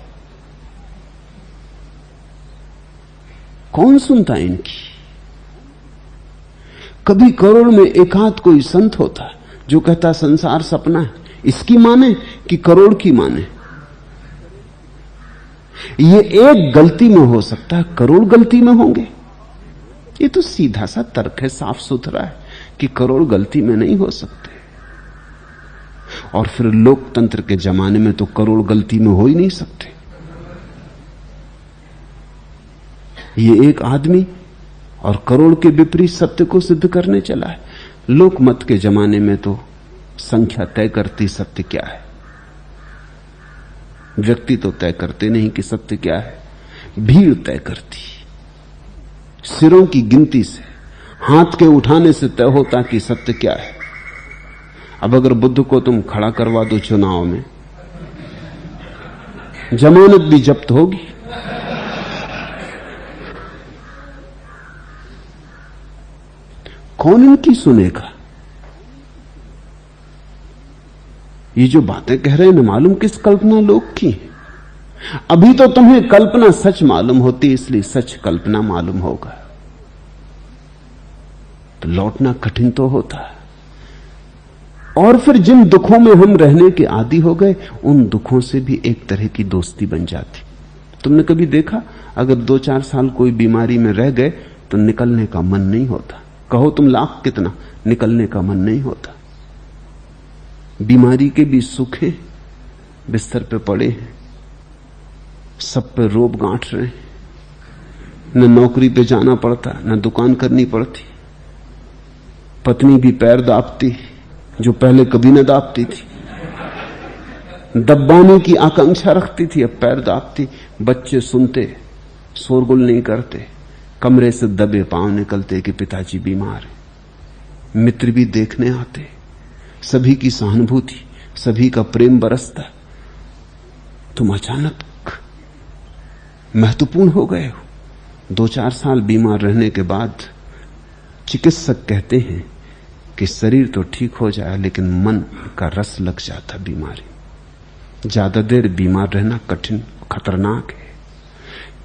कौन सुनता है इनकी? कभी करोड़ में एकाध कोई संत होता जो कहता संसार सपना है। इसकी माने कि करोड़ की माने? ये एक गलती में हो सकता है, करोड़ गलती में होंगे? ये तो सीधा सा तर्क है, साफ सुथरा है कि करोड़ गलती में नहीं हो सकते। और फिर लोकतंत्र के जमाने में तो करोड़ गलती में हो ही नहीं सकते। ये एक आदमी और करोड़ के विपरीत सत्य को सिद्ध करने चला है। लोकमत के जमाने में तो संख्या तय करती सत्य क्या है, व्यक्ति तो तय करते नहीं कि सत्य क्या है, भीड़ तय करती। सिरों की गिनती से, हाथ के उठाने से तय होता कि सत्य क्या है। अब अगर बुद्ध को तुम खड़ा करवा दो चुनाव में, जमानत भी जब्त होगी। कौन इनकी सुनेगा? ये जो बातें कह रहे हैं न मालूम किस कल्पना लोग की। अभी तो तुम्हें कल्पना सच मालूम होती, इसलिए सच कल्पना मालूम होगा तो लौटना कठिन तो होता है। और फिर जिन दुखों में हम रहने के आदी हो गए, उन दुखों से भी एक तरह की दोस्ती बन जाती। तुमने कभी देखा अगर 2-4 साल कोई बीमारी में रह गए तो निकलने का मन नहीं होता। कहो तुम लाख कितना, निकलने का मन नहीं होता। बीमारी के भी सुख है, बिस्तर पे पड़े हैं, सब पे रोब गांठ रहे हैं, न नौकरी पे जाना पड़ता, न दुकान करनी पड़ती। पत्नी भी पैर दाबती जो पहले कभी न दाबती थी, दबाने की आकांक्षा रखती थी, अब पैर दाबती। बच्चे सुनते, शोरगुल नहीं करते, कमरे से दबे पांव निकलते कि पिताजी बीमार है। मित्र भी देखने आते, सभी की सहानुभूति, सभी का प्रेम बरसता, तुम अचानक महत्वपूर्ण हो गए हो। 2-4 साल बीमार रहने के बाद चिकित्सक कहते हैं कि शरीर तो ठीक हो जाए लेकिन मन का रस लग जाता बीमारी। ज्यादा देर बीमार रहना कठिन, खतरनाक है,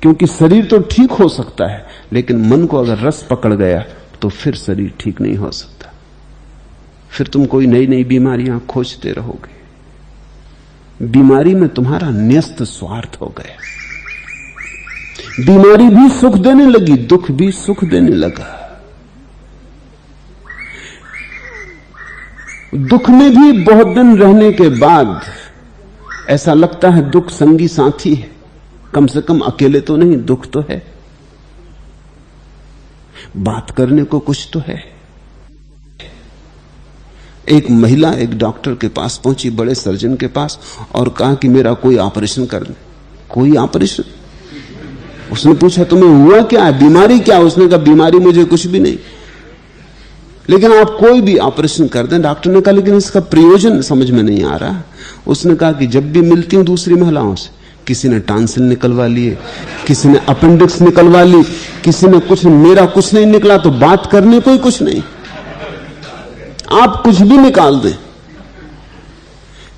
क्योंकि शरीर तो ठीक हो सकता है लेकिन मन को अगर रस पकड़ गया तो फिर शरीर ठीक नहीं हो सकता। फिर तुम कोई नई नई बीमारियां खोजते रहोगे। बीमारी में तुम्हारा न्यस्त स्वार्थ हो गया। बीमारी भी सुख देने लगी, दुख भी सुख देने लगा। दुख में भी बहुत दिन रहने के बाद ऐसा लगता है दुख संगी साथी है, कम से कम अकेले तो नहीं, दुख तो है, बात करने को कुछ तो है। एक महिला एक डॉक्टर के पास पहुंची, बड़े सर्जन के पास, और कहा कि मेरा कोई ऑपरेशन कर दे। कोई ऑपरेशन? उसने पूछा तुम्हें हुआ क्या है, बीमारी क्या? उसने कहा बीमारी मुझे कुछ भी नहीं, लेकिन आप कोई भी ऑपरेशन कर दें। डॉक्टर ने कहा लेकिन इसका प्रयोजन समझ में नहीं आ रहा। उसने कहा कि जब भी मिलती हूं दूसरी महिलाओं से, किसी ने टांसिल निकलवा लिए, किसी ने अपेंडिक्स निकलवा ली, किसी ने कुछ, मेरा कुछ नहीं निकला, तो बात करने को ही कुछ नहीं। आप कुछ भी निकाल दें,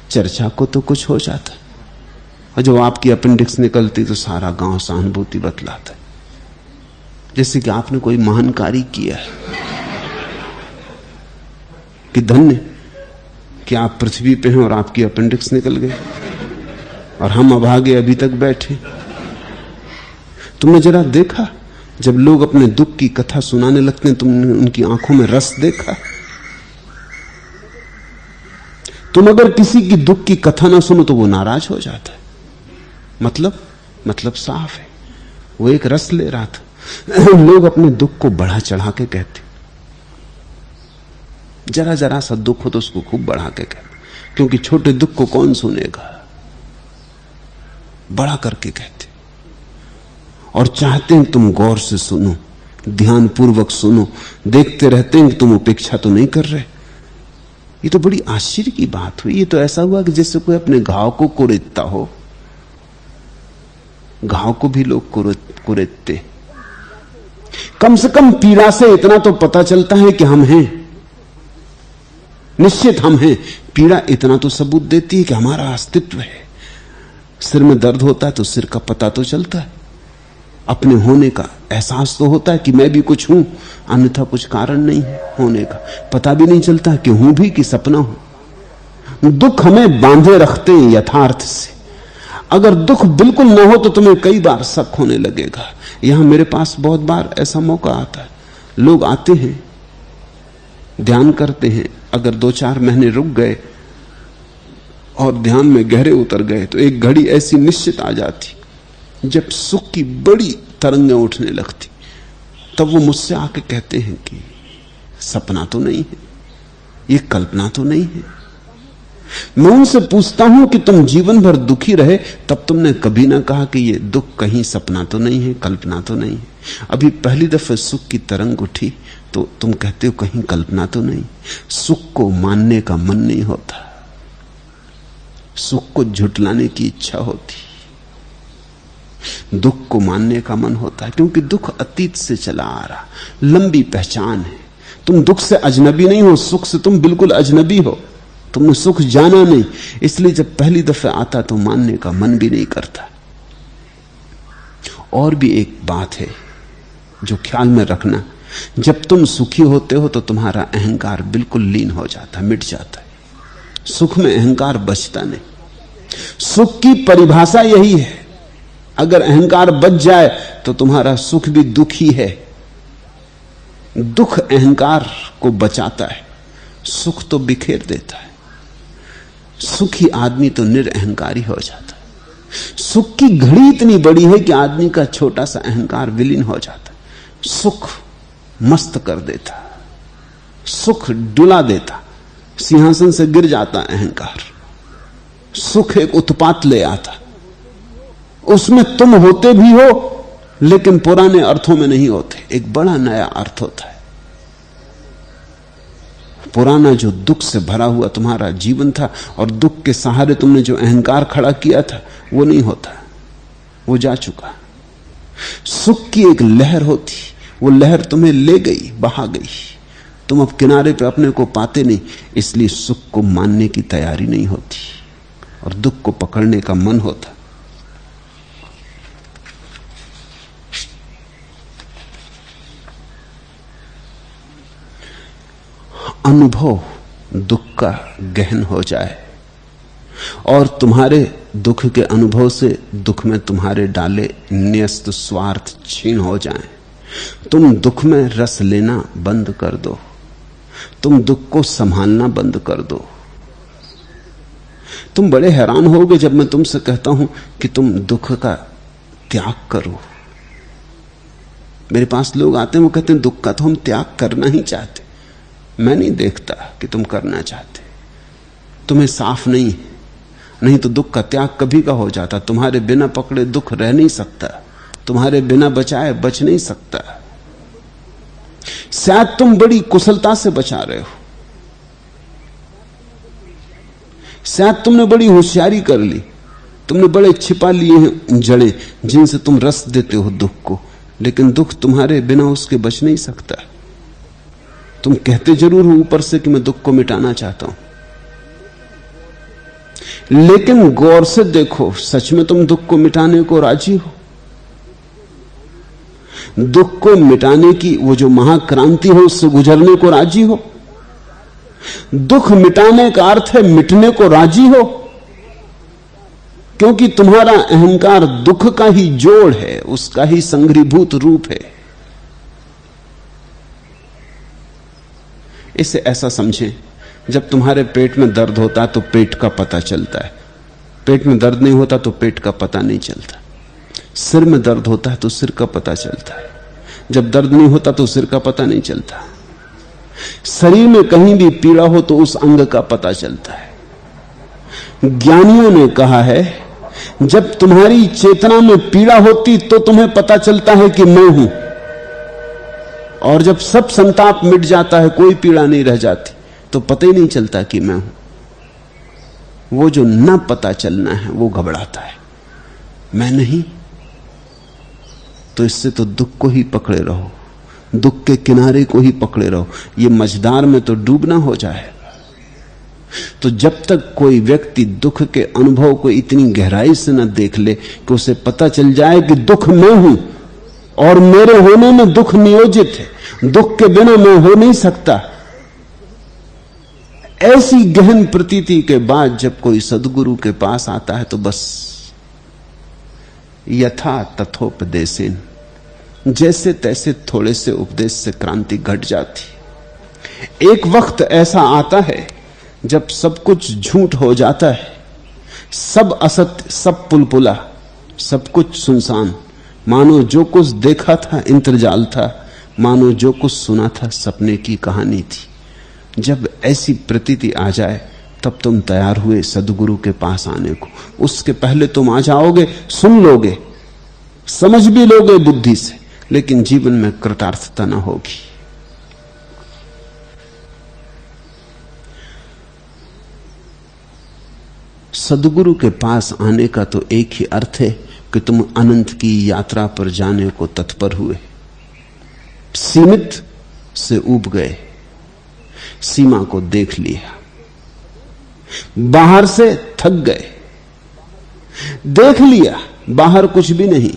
चर्चा को तो कुछ हो जाता। और जब आपकी अपेंडिक्स निकलती तो सारा गांव सहानुभूति बतलाता, जैसे कि आपने कोई महान कार्य किया है, कि धन्य कि आप पृथ्वी पे हैं और आपकी अपेंडिक्स निकल गई और हम अभागे अभी तक बैठे। तुमने जरा देखा जब लोग अपने दुख की कथा सुनाने लगते हैं, तुमने उनकी आंखों में रस देखा? तुम अगर किसी की दुख की कथा ना सुनो तो वो नाराज हो जाता है। मतलब साफ है, वो एक रस ले रहा था। लोग अपने दुख को बढ़ा चढ़ा के कहते, जरा जरा सा दुख हो तो उसको खूब बढ़ा के कहते, क्योंकि छोटे दुख को कौन सुनेगा, बड़ा करके कहते और चाहते हैं तुम गौर से सुनो, ध्यान पूर्वक सुनो। देखते रहते हैं कि तुम उपेक्षा तो नहीं कर रहे। ये तो बड़ी आश्चर्य की बात हुई। ये तो ऐसा हुआ कि जैसे कोई अपने घाव को कुरेदता हो। घाव को भी लोग कुरेदते। कम से कम पीड़ा से इतना तो पता चलता है कि हम हैं, निश्चित हम हैं। पीड़ा इतना तो सबूत देती है कि हमारा अस्तित्व है। सिर में दर्द होता है तो सिर का पता तो चलता है, अपने होने का एहसास तो होता है कि मैं भी कुछ हूं, अन्यथा कुछ कारण नहीं है होने का। पता भी नहीं चलता कि हूं भी कि सपना हूं। दुख हमें बांधे रखते हैं यथार्थ से। अगर दुख बिल्कुल ना हो तो तुम्हें कई बार शक होने लगेगा। यहां मेरे पास बहुत बार ऐसा मौका आता है, लोग आते हैं, ध्यान करते हैं, अगर 2-4 महीने रुक गए और ध्यान में गहरे उतर गए तो एक घड़ी ऐसी निश्चित आ जाती जब सुख की बड़ी तरंगें उठने लगती। तब वो मुझसे आके कहते हैं कि सपना तो नहीं है, ये कल्पना तो नहीं है। मैं उनसे पूछता हूं कि तुम जीवन भर दुखी रहे तब तुमने कभी ना कहा कि ये दुख कहीं सपना तो नहीं है, कल्पना तो नहीं है। अभी पहली दफे सुख की तरंग उठी तो तुम कहते हो कहीं कल्पना तो नहीं। सुख को मानने का मन नहीं होता, सुख को झुटलाने की इच्छा होती, दुख को मानने का मन होता है, क्योंकि दुख अतीत से चला आ रहा, लंबी पहचान है। तुम दुख से अजनबी नहीं हो, सुख से तुम बिल्कुल अजनबी हो। तुमने सुख जाना नहीं, इसलिए जब पहली दफे आता तो मानने का मन भी नहीं करता। और भी एक बात है जो ख्याल में रखना, जब तुम सुखी होते हो तो तुम्हारा अहंकार बिल्कुल लीन हो जाता, मिट जाता है। सुख में अहंकार बचता नहीं। सुख की परिभाषा यही है, अगर अहंकार बच जाए तो तुम्हारा सुख भी दुखी है। दुख अहंकार को बचाता है, सुख तो बिखेर देता है। सुखी आदमी तो निरअहंकारी हो जाता है। सुख की घड़ी इतनी बड़ी है कि आदमी का छोटा सा अहंकार विलीन हो जाता है। सुख मस्त कर देता, सुख डुला देता, सिंहासन से गिर जाता अहंकार। सुख एक उत्पात ले आता, उसमें तुम होते भी हो लेकिन पुराने अर्थों में नहीं होते, एक बड़ा नया अर्थ होता है। पुराना जो दुख से भरा हुआ तुम्हारा जीवन था और दुख के सहारे तुमने जो अहंकार खड़ा किया था वो नहीं होता, वो जा चुका। सुख की एक लहर होती, वो लहर तुम्हें ले गई, बहा गई। तुम अब किनारे पे अपने को पाते नहीं, इसलिए सुख को मानने की तैयारी नहीं होती और दुख को पकड़ने का मन होता। अनुभव दुख का गहन हो जाए और तुम्हारे दुख के अनुभव से दुख में तुम्हारे डाले न्यस्त स्वार्थ छीन हो जाएं। तुम दुख में रस लेना बंद कर दो, तुम दुख को संभालना बंद कर दो। तुम बड़े हैरान होगे जब मैं तुमसे कहता हूं कि तुम दुख का त्याग करो। मेरे पास लोग आते हैं, वो कहते हैं दुख का तो हम त्याग करना ही चाहते। मैं नहीं देखता कि तुम करना चाहते, तुम्हें साफ नहीं तो दुख का त्याग कभी का हो जाता। तुम्हारे बिना पकड़े दुख रह नहीं सकता, तुम्हारे बिना बचाए बच नहीं सकता। शायद तुम बड़ी कुशलता से बचा रहे हो, शायद तुमने बड़ी होशियारी कर ली, तुमने बड़े छिपा लिए हैं जड़ें जिनसे तुम रस देते हो दुख को, लेकिन दुख तुम्हारे बिना उसके बच नहीं सकता। तुम कहते जरूर हो ऊपर से कि मैं दुख को मिटाना चाहता हूं, लेकिन गौर से देखो, सच में तुम दुख को मिटाने को राजी हो? दुख को मिटाने की वो जो महाक्रांति है उससे गुजरने को राजी हो? दुख मिटाने का अर्थ है मिटने को राजी हो, क्योंकि तुम्हारा अहंकार दुख का ही जोड़ है, उसका ही संग्रीभूत रूप है। इसे ऐसा समझें, जब तुम्हारे पेट में दर्द होता है तो पेट का पता चलता है, पेट में दर्द नहीं होता तो पेट का पता नहीं चलता। सिर में दर्द होता है तो सिर का पता चलता है, जब दर्द नहीं होता तो सिर का पता नहीं चलता। शरीर में कहीं भी पीड़ा हो तो उस अंग का पता चलता है। ज्ञानियों ने कहा है, जब तुम्हारी चेतना में पीड़ा होती तो तुम्हें पता चलता है कि मैं हूं, और जब सब संताप मिट जाता है, कोई पीड़ा नहीं रह जाती, तो पता ही नहीं चलता कि मैं हूं। वो जो न पता चलना है वो घबराता है, मैं नहीं। तो इससे तो दुख को ही पकड़े रहो, दुख के किनारे को ही पकड़े रहो, ये मझधार में तो डूबना हो जाए। तो जब तक कोई व्यक्ति दुख के अनुभव को इतनी गहराई से न देख ले कि उसे पता चल जाए कि दुख मैं हूं और मेरे होने में दुख नियोजित है, दुख के बिना मैं हो नहीं सकता, ऐसी गहन प्रतीति के बाद जब कोई सद्गुरु के पास आता है तो बस यथा तथोपदेशेन, जैसे तैसे थोड़े से उपदेश से क्रांति घट जाती। एक वक्त ऐसा आता है जब सब कुछ झूठ हो जाता है, सब असत्य, सब पुलपुला, सब कुछ सुनसान, मानो जो कुछ देखा था इंद्रजाल था, मानो जो कुछ सुना था सपने की कहानी थी। जब ऐसी प्रतीति आ जाए तब तुम तैयार हुए सद्गुरु के पास आने को। उसके पहले तुम आ जाओगे, सुन लोगे, समझ भी लोगे बुद्धि से, लेकिन जीवन में कृतार्थता न होगी। सद्गुरु के पास आने का तो एक ही अर्थ है कि तुम अनंत की यात्रा पर जाने को तत्पर हुए, सीमित से ऊब गए, सीमा को देख लिया, बाहर से थक गए, देख लिया बाहर कुछ भी नहीं,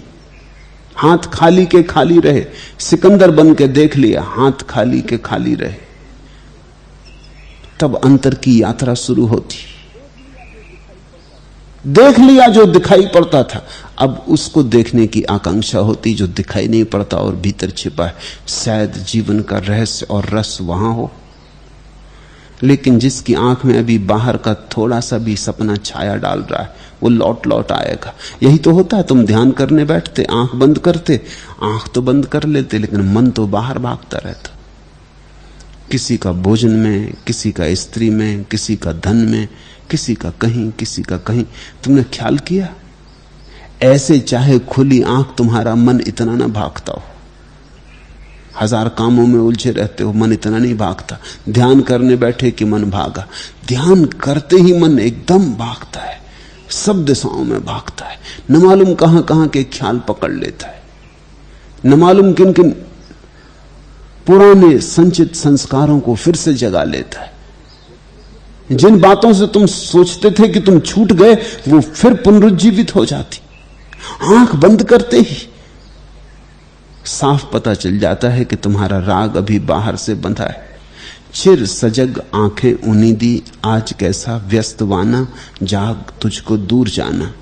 हाथ खाली के खाली रहे, सिकंदर बन के देख लिया, हाथ खाली के खाली रहे। तब अंतर की यात्रा शुरू होती। देख लिया जो दिखाई पड़ता था, अब उसको देखने की आकांक्षा होती जो दिखाई नहीं पड़ता और भीतर छिपा है। शायद जीवन का रहस्य और रस वहां हो, लेकिन जिसकी आंख में अभी बाहर का थोड़ा सा भी सपना छाया डाल रहा है वो लौट लौट आएगा। यही तो होता है, तुम ध्यान करने बैठते, आंख बंद करते, आंख तो बंद कर लेते, लेकिन मन तो बाहर भागता रहता, किसी का भोजन में, किसी का स्त्री में, किसी का धन में, किसी का कहीं, किसी का कहीं। तुमने ख्याल किया, ऐसे चाहे खुली आंख तुम्हारा मन इतना ना भागता हो। हजार कामों में उलझे रहते हो, मन इतना नहीं भागता। ध्यान करने बैठे कि मन भागा, ध्यान करते ही मन एकदम भागता है, सब दिशाओं में भागता है, न मालूम कहां कहां के ख्याल पकड़ लेता है, न मालूम किन किन पुराने संचित संस्कारों को फिर से जगा लेता है। जिन बातों से तुम सोचते थे कि तुम छूट गए, वो फिर पुनरुज्जीवित हो जाती। आंख बंद करते ही साफ पता चल जाता है कि तुम्हारा राग अभी बाहर से बंधा है। चिर सजग आंखें उन्नीदी, आज कैसा व्यस्त वाना, जाग तुझको दूर जाना।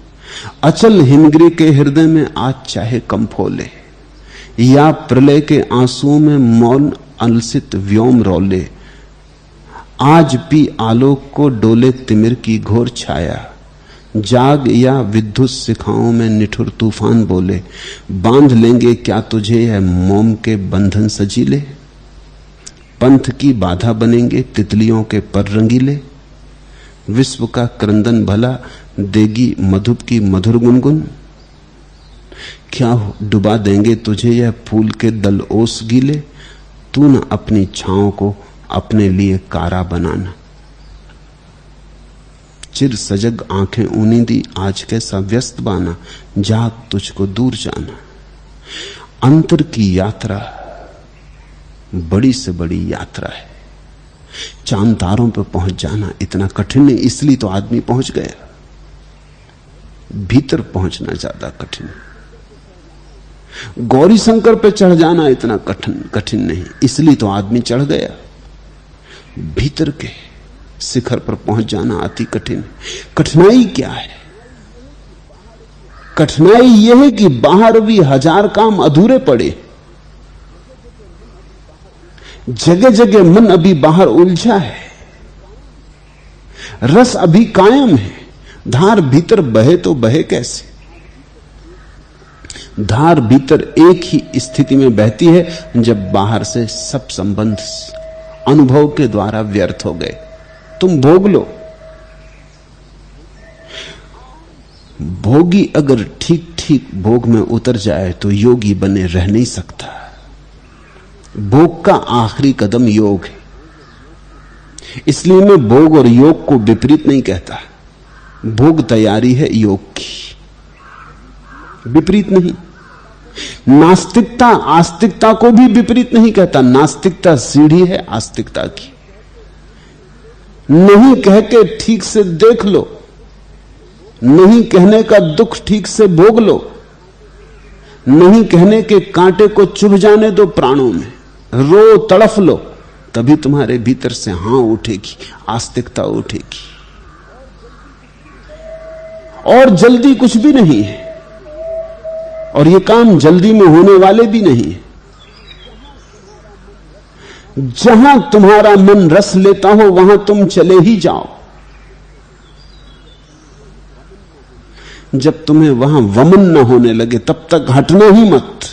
अचल हिमगिरी के हृदय में आज चाहे कंप होले, या प्रलय के आंसुओं में मौन अलसित व्योम रोले। आज पी आलोक को डोले तिमिर की घोर छाया, जाग या विद्युत शिखाओं में निठुर तूफान बोले। बांध लेंगे क्या तुझे यह मोम के बंधन सजीले, पंथ की बाधा बनेंगे तितलियों के पर रंगीले। विश्व का क्रंदन भला देगी मधुप की मधुर गुनगुन, क्या डुबा देंगे तुझे यह फूल के दल ओस गीले। तू न अपनी छाओं को अपने लिए कारा बनाना। चिर सजग आंखें उन्नीदी, आज कैसा व्यस्त बाना, जाग तुझको दूर जाना। अंतर की यात्रा बड़ी से बड़ी यात्रा है। चांद तारों पर पहुंच जाना इतना कठिन नहीं, इसलिए तो आदमी पहुंच गया। भीतर पहुंचना ज्यादा कठिन। गौरी शंकर पे चढ़ जाना इतना कठिन नहीं, इसलिए तो आदमी चढ़ गया। भीतर के शिखर पर पहुंच जाना अति कठिन। कठिनाई क्या है? कठिनाई यह है कि बाहर भी हजार काम अधूरे पड़े, जगह जगह मन अभी बाहर उलझा है, रस अभी कायम है, धार भीतर बहे तो बहे कैसे? धार भीतर एक ही स्थिति में बहती है जब बाहर से सब संबंध अनुभव के द्वारा व्यर्थ हो गए। तुम भोग लो। भोगी अगर ठीक ठीक भोग में उतर जाए तो योगी बने रह नहीं सकता। भोग का आखिरी कदम योग है, इसलिए मैं भोग और योग को विपरीत नहीं कहता। भोग तैयारी है योग की, विपरीत नहीं। नास्तिकता आस्तिकता को भी विपरीत नहीं कहता। नास्तिकता सीढ़ी है आस्तिकता की। नहीं कह के ठीक से देख लो, नहीं कहने का दुख ठीक से भोग लो, नहीं कहने के कांटे को चुभ जाने दो प्राणों में, रो तड़फ लो, तभी तुम्हारे भीतर से हां उठेगी, आस्तिकता उठेगी। और जल्दी कुछ भी नहीं है, और ये काम जल्दी में होने वाले भी नहीं है। जहां तुम्हारा मन रस लेता हो वहां तुम चले ही जाओ। जब तुम्हें वहां वमन न होने लगे तब तक हटना ही मत।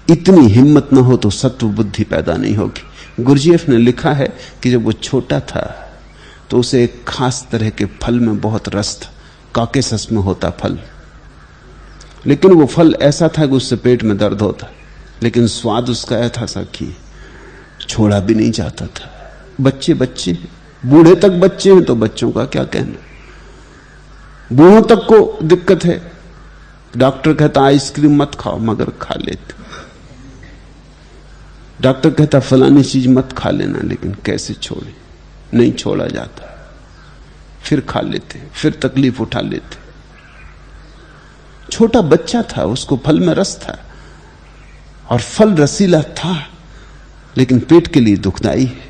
इतनी हिम्मत न हो तो सत्व बुद्धि पैदा नहीं होगी। गुरजीएफ ने लिखा है कि जब वो छोटा था तो उसे एक खास तरह के फल में बहुत रस था। काकेसस में होता फल, लेकिन वो फल ऐसा था कि उससे पेट में दर्द होता, लेकिन स्वाद उसका ऐसा सा कि छोड़ा भी नहीं जाता था। बच्चे बच्चे, बूढ़े तक बच्चे हैं तो बच्चों का क्या कहना। बूढ़ों तक को दिक्कत है। डॉक्टर कहता आइसक्रीम मत खाओ, मगर खा लेते। डॉक्टर कहता फलानी चीज मत खा लेना, लेकिन कैसे छोड़े, नहीं छोड़ा जाता। फिर खा लेते, फिर तकलीफ उठा लेते। छोटा बच्चा था, उसको फल में रस था, और फल रसीला था, लेकिन पेट के लिए दुखदाई है।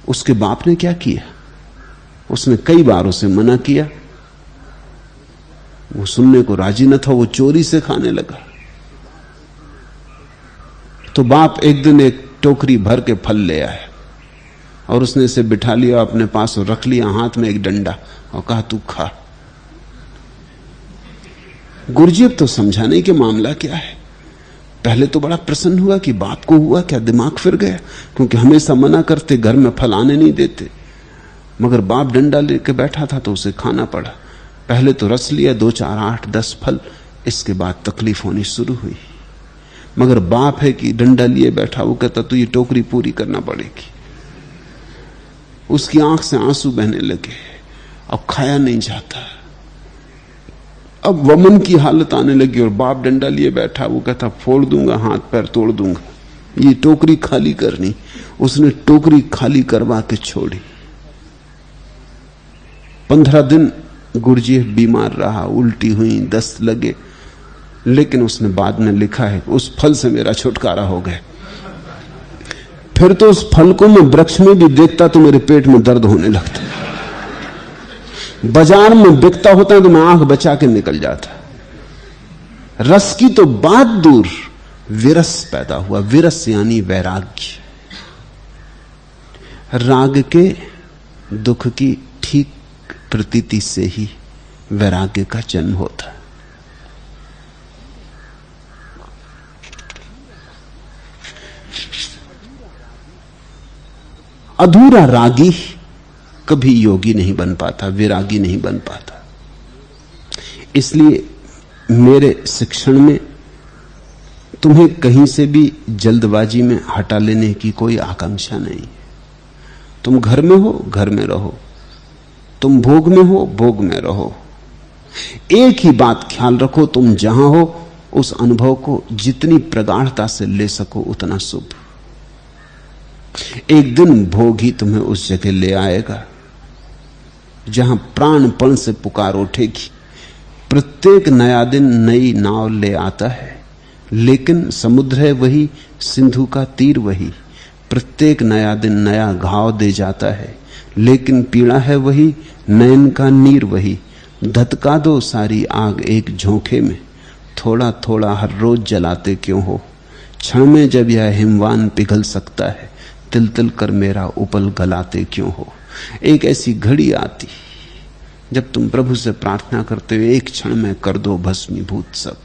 उसके बाप ने क्या किया? उसने कई बार उसे मना किया, वो सुनने को राजी न था, वो चोरी से खाने लगा। तो बाप एक दिन एक टोकरी भर के फल ले आया और उसने इसे बिठा लिया अपने पास और रख लिया, हाथ में एक डंडा, और कहा तू खा। गुरजीएफ तो समझाने के मामला क्या है। पहले तो बड़ा प्रसन्न हुआ कि बाप को हुआ क्या, दिमाग फिर गया, क्योंकि हमेशा मना करते, घर में फल आने नहीं देते। मगर बाप डंडा लेके बैठा था तो उसे खाना पड़ा। पहले तो रस लिया 2, 4, 8, 10 फल, इसके बाद तकलीफ होनी शुरू हुई। मगर बाप है कि डंडा लिए बैठा, वो कहता तू ये टोकरी पूरी करना पड़ेगी। उसकी आंख से आंसू बहने लगे, अब खाया नहीं जाता, अब वमन की हालत आने लगी और बाप डंडा लिए बैठा, वो कहता फोड़ दूंगा, हाथ पैर तोड़ दूंगा, ये टोकरी खाली करनी। उसने टोकरी खाली करवा के छोड़ी। 15 दिन गुरजी बीमार रहा, उल्टी हुई, दस्त लगे, लेकिन उसने बाद में लिखा है उस फल से मेरा छुटकारा हो गया। फिर तो उस फल को मैं वृक्ष में भी देखता तो मेरे पेट में दर्द होने लगता, बाजार में बिकता होता तो मैं आंख बचा के निकल जाता। रस की तो बात दूर, विरस पैदा हुआ। विरस यानी वैराग्य। राग के दुख की ठीक प्रतीति से ही वैराग्य का जन्म होता है। अधूरा रागी कभी योगी नहीं बन पाता, विरागी नहीं बन पाता। इसलिए मेरे शिक्षण में तुम्हें कहीं से भी जल्दबाजी में हटा लेने की कोई आकांक्षा नहीं। तुम घर में हो, घर में रहो, तुम भोग में हो, भोग में रहो। एक ही बात ख्याल रखो, तुम जहां हो उस अनुभव को जितनी प्रगाढ़ता से ले सको उतना शुभ। एक दिन भोग ही तुम्हें उस जगह ले आएगा जहां प्राणपण से पुकार उठेगी। प्रत्येक नया दिन नई नाव ले आता है, लेकिन समुद्र है वही, सिंधु का तीर वही। प्रत्येक नया दिन नया घाव दे जाता है, लेकिन पीड़ा है वही, नयन का नीर वही। धतका दो सारी आग एक झोंके में, थोड़ा थोड़ा हर रोज जलाते क्यों हो। क्षण में जब यह हिमवान पिघल सकता है, तिल तिल कर मेरा उपल गलाते क्यों हो। एक ऐसी घड़ी आती जब तुम प्रभु से प्रार्थना करते हो, एक क्षण में कर दो भस्मीभूत सब।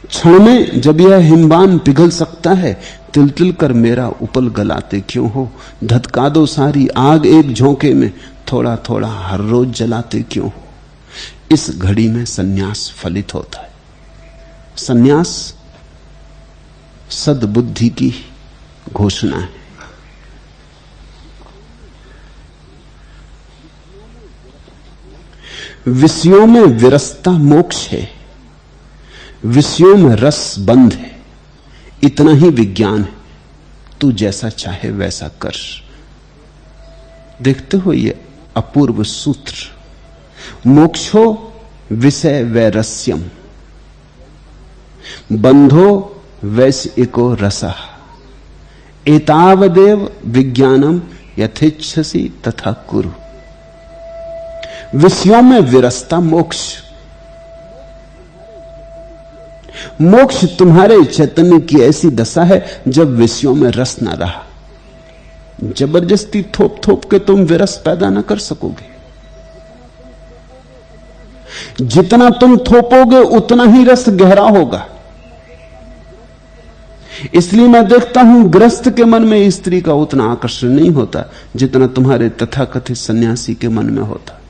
क्षण में जब यह हिमवान पिघल सकता है, तिल तिल कर मेरा उपल गलाते क्यों हो। धतका दो सारी आग एक झोंके में, थोड़ा थोड़ा हर रोज जलाते क्यों हो। इस घड़ी में सन्यास फलित होता है। सन्यास सद्बुद्धि की घोषणा है। विषयों में विरसता मोक्ष है, विषयों में रस बंध है, इतना ही विज्ञान है। तू जैसा चाहे वैसा कर। देखते हो ये अपूर्व सूत्र। मोक्षो विषय वैरस्यम, बंधो वैश्यको रसः, एतावदेव विज्ञानम यथेच्छसि तथा कुरु। विषयों में विरसता मोक्ष। मोक्ष तुम्हारे चैतन्य की ऐसी दशा है जब विषयों में रस ना रहा। जबरदस्ती थोप थोप के तुम विरस पैदा ना कर सकोगे। जितना तुम थोपोगे उतना ही रस गहरा होगा। इसलिए मैं देखता हूं गृहस्थ के मन में स्त्री का उतना आकर्षण नहीं होता जितना तुम्हारे तथाकथित सन्यासी के मन में होता।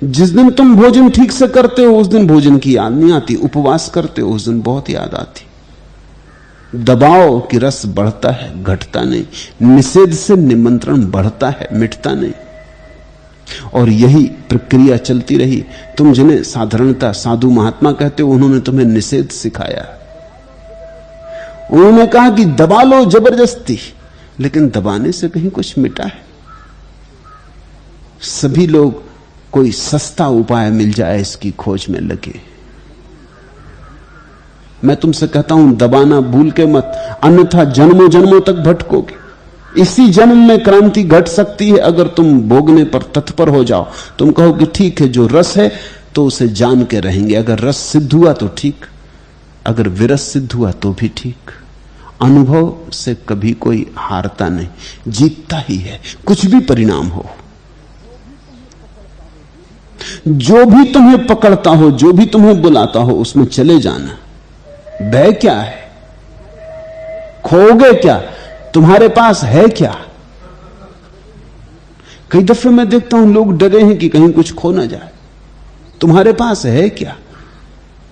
जिस दिन तुम भोजन ठीक से करते हो उस दिन भोजन की याद नहीं आती, उपवास करते हो उस दिन बहुत याद आती। दबाव की रस बढ़ता है, घटता नहीं। निषेध से निमंत्रण बढ़ता है, मिटता नहीं। और यही प्रक्रिया चलती रही। तुम जिन्हें साधारणता साधु महात्मा कहते हो, उन्होंने तुम्हें निषेध सिखाया। उन्होंने कहा कि दबा लो जबरदस्ती, लेकिन दबाने से कहीं कुछ मिटा है। सभी लोग कोई सस्ता उपाय मिल जाए इसकी खोज में लगे। मैं तुमसे कहता हूं दबाना भूल के मत, अन्यथा जन्मों जन्मों तक भटकोगे। इसी जन्म में क्रांति घट सकती है अगर तुम भोगने पर तत्पर हो जाओ। तुम कहो कि ठीक है, जो रस है तो उसे जान के रहेंगे। अगर रस सिद्ध हुआ तो ठीक, अगर विरस सिद्ध हुआ तो भी ठीक। अनुभव से कभी कोई हारता नहीं, जीतता ही है, कुछ भी परिणाम हो। जो भी तुम्हें पकड़ता हो, जो भी तुम्हें बुलाता हो, उसमें चले जाना। भय क्या है? खोओगे क्या? तुम्हारे पास है क्या? कई दफे मैं देखता हूं लोग डरे हैं कि कहीं कुछ खो ना जाए। तुम्हारे पास है क्या?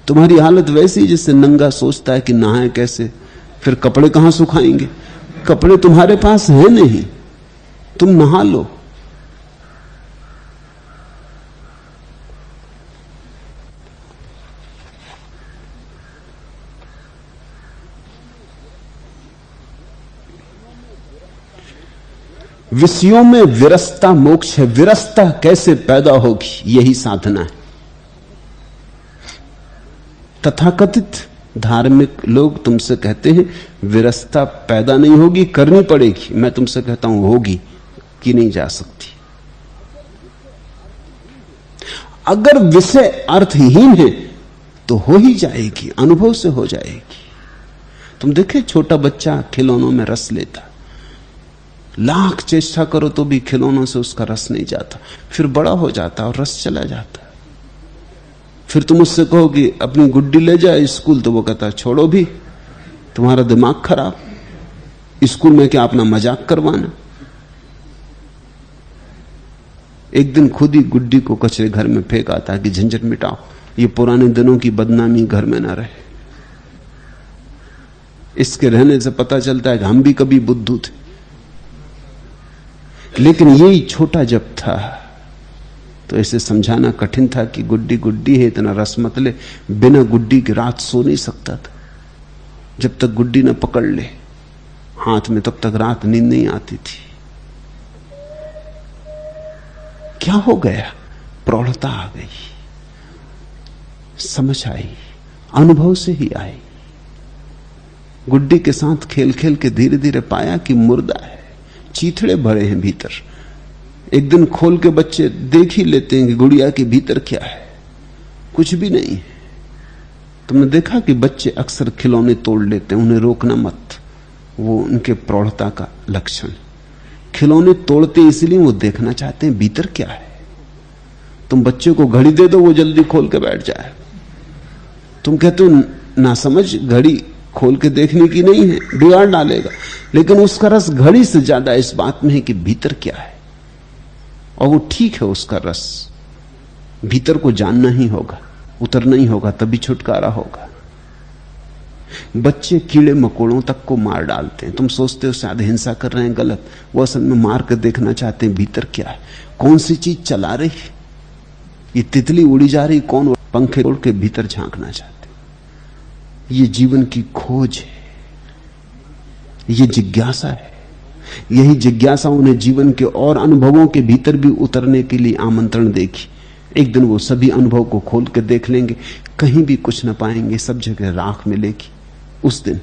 तुम्हारी हालत वैसी जैसे नंगा सोचता है कि नहाए कैसे, फिर कपड़े कहां सुखाएंगे। कपड़े तुम्हारे पास है नहीं, तुम नहा लो। विषयों में विरसता मोक्ष है। विरसता कैसे पैदा होगी, यही साधना है। तथाकथित धार्मिक लोग तुमसे कहते हैं विरसता पैदा नहीं होगी, करनी पड़ेगी। मैं तुमसे कहता हूं होगी, कि नहीं जा सकती। अगर विषय अर्थहीन है तो हो ही जाएगी, अनुभव से हो जाएगी। तुम देखे छोटा बच्चा खिलौनों में रस लेता, लाख चेष्टा करो तो भी खिलौनों से उसका रस नहीं जाता, फिर बड़ा हो जाता और रस चला जाता। फिर तुम उससे कहो कि अपनी गुड्डी ले जाए स्कूल, तो वो कहता छोड़ो भी, तुम्हारा दिमाग खराब, स्कूल में क्या अपना मजाक करवाना। एक दिन खुद ही गुड्डी को कचरे घर में फेंक आता कि झंझट मिटाओ, ये पुराने दिनों की बदनामी घर में ना रहे। इसके रहने से पता चलता है कि हम भी कभी बुद्धू थे। लेकिन यही छोटा जब था तो इसे समझाना कठिन था कि गुड्डी गुड्डी है, इतना रस मत ले। बिना गुड्डी की रात सो नहीं सकता था। जब तक गुड्डी न पकड़ ले हाथ में, तब तक रात नींद नहीं आती थी। क्या हो गया? प्रौढ़ता आ गई, समझ आई, अनुभव से ही आई। गुड्डी के साथ खेल खेल के धीरे धीरे पाया कि मुर्दा है, चीथड़े भरे हैं भीतर। एक दिन खोल के बच्चे देख ही लेते हैं कि गुड़िया के भीतर क्या है, कुछ भी नहीं है। तुमने देखा कि बच्चे अक्सर खिलौने तोड़ लेते हैं, उन्हें रोकना मत, वो उनके प्रौढ़ता का लक्षण। खिलौने तोड़ते इसलिए वो देखना चाहते हैं भीतर क्या है। तुम बच्चे को घड़ी दे दो, वो जल्दी खोल के बैठ जाए। तुम कहते हो ना समझ, घड़ी खोल के देखने की नहीं है, बिगाड़ डालेगा। लेकिन उसका रस घड़ी से ज्यादा इस बात में है कि भीतर क्या है, और वो ठीक है। उसका रस भीतर को जानना ही होगा, उतरना ही होगा, तभी छुटकारा होगा। बच्चे कीड़े मकोड़ों तक को मार डालते हैं। तुम सोचते हो शायद हिंसा कर रहे हैं, गलत। वो असल में मार कर देखना चाहते हैं भीतर क्या है, कौन सी चीज चला रही है। ये तितली उड़ी जा रही, कौन पंखे तोड़ के भीतर झांकना चाहते। ये जीवन की खोज है, ये जिज्ञासा है। यही जिज्ञासा उन्हें जीवन के और अनुभवों के भीतर भी उतरने के लिए आमंत्रण देगी। एक दिन वो सभी अनुभव को खोल के देख लेंगे, कहीं भी कुछ न पाएंगे, सब जगह राख मिलेगी। उस दिन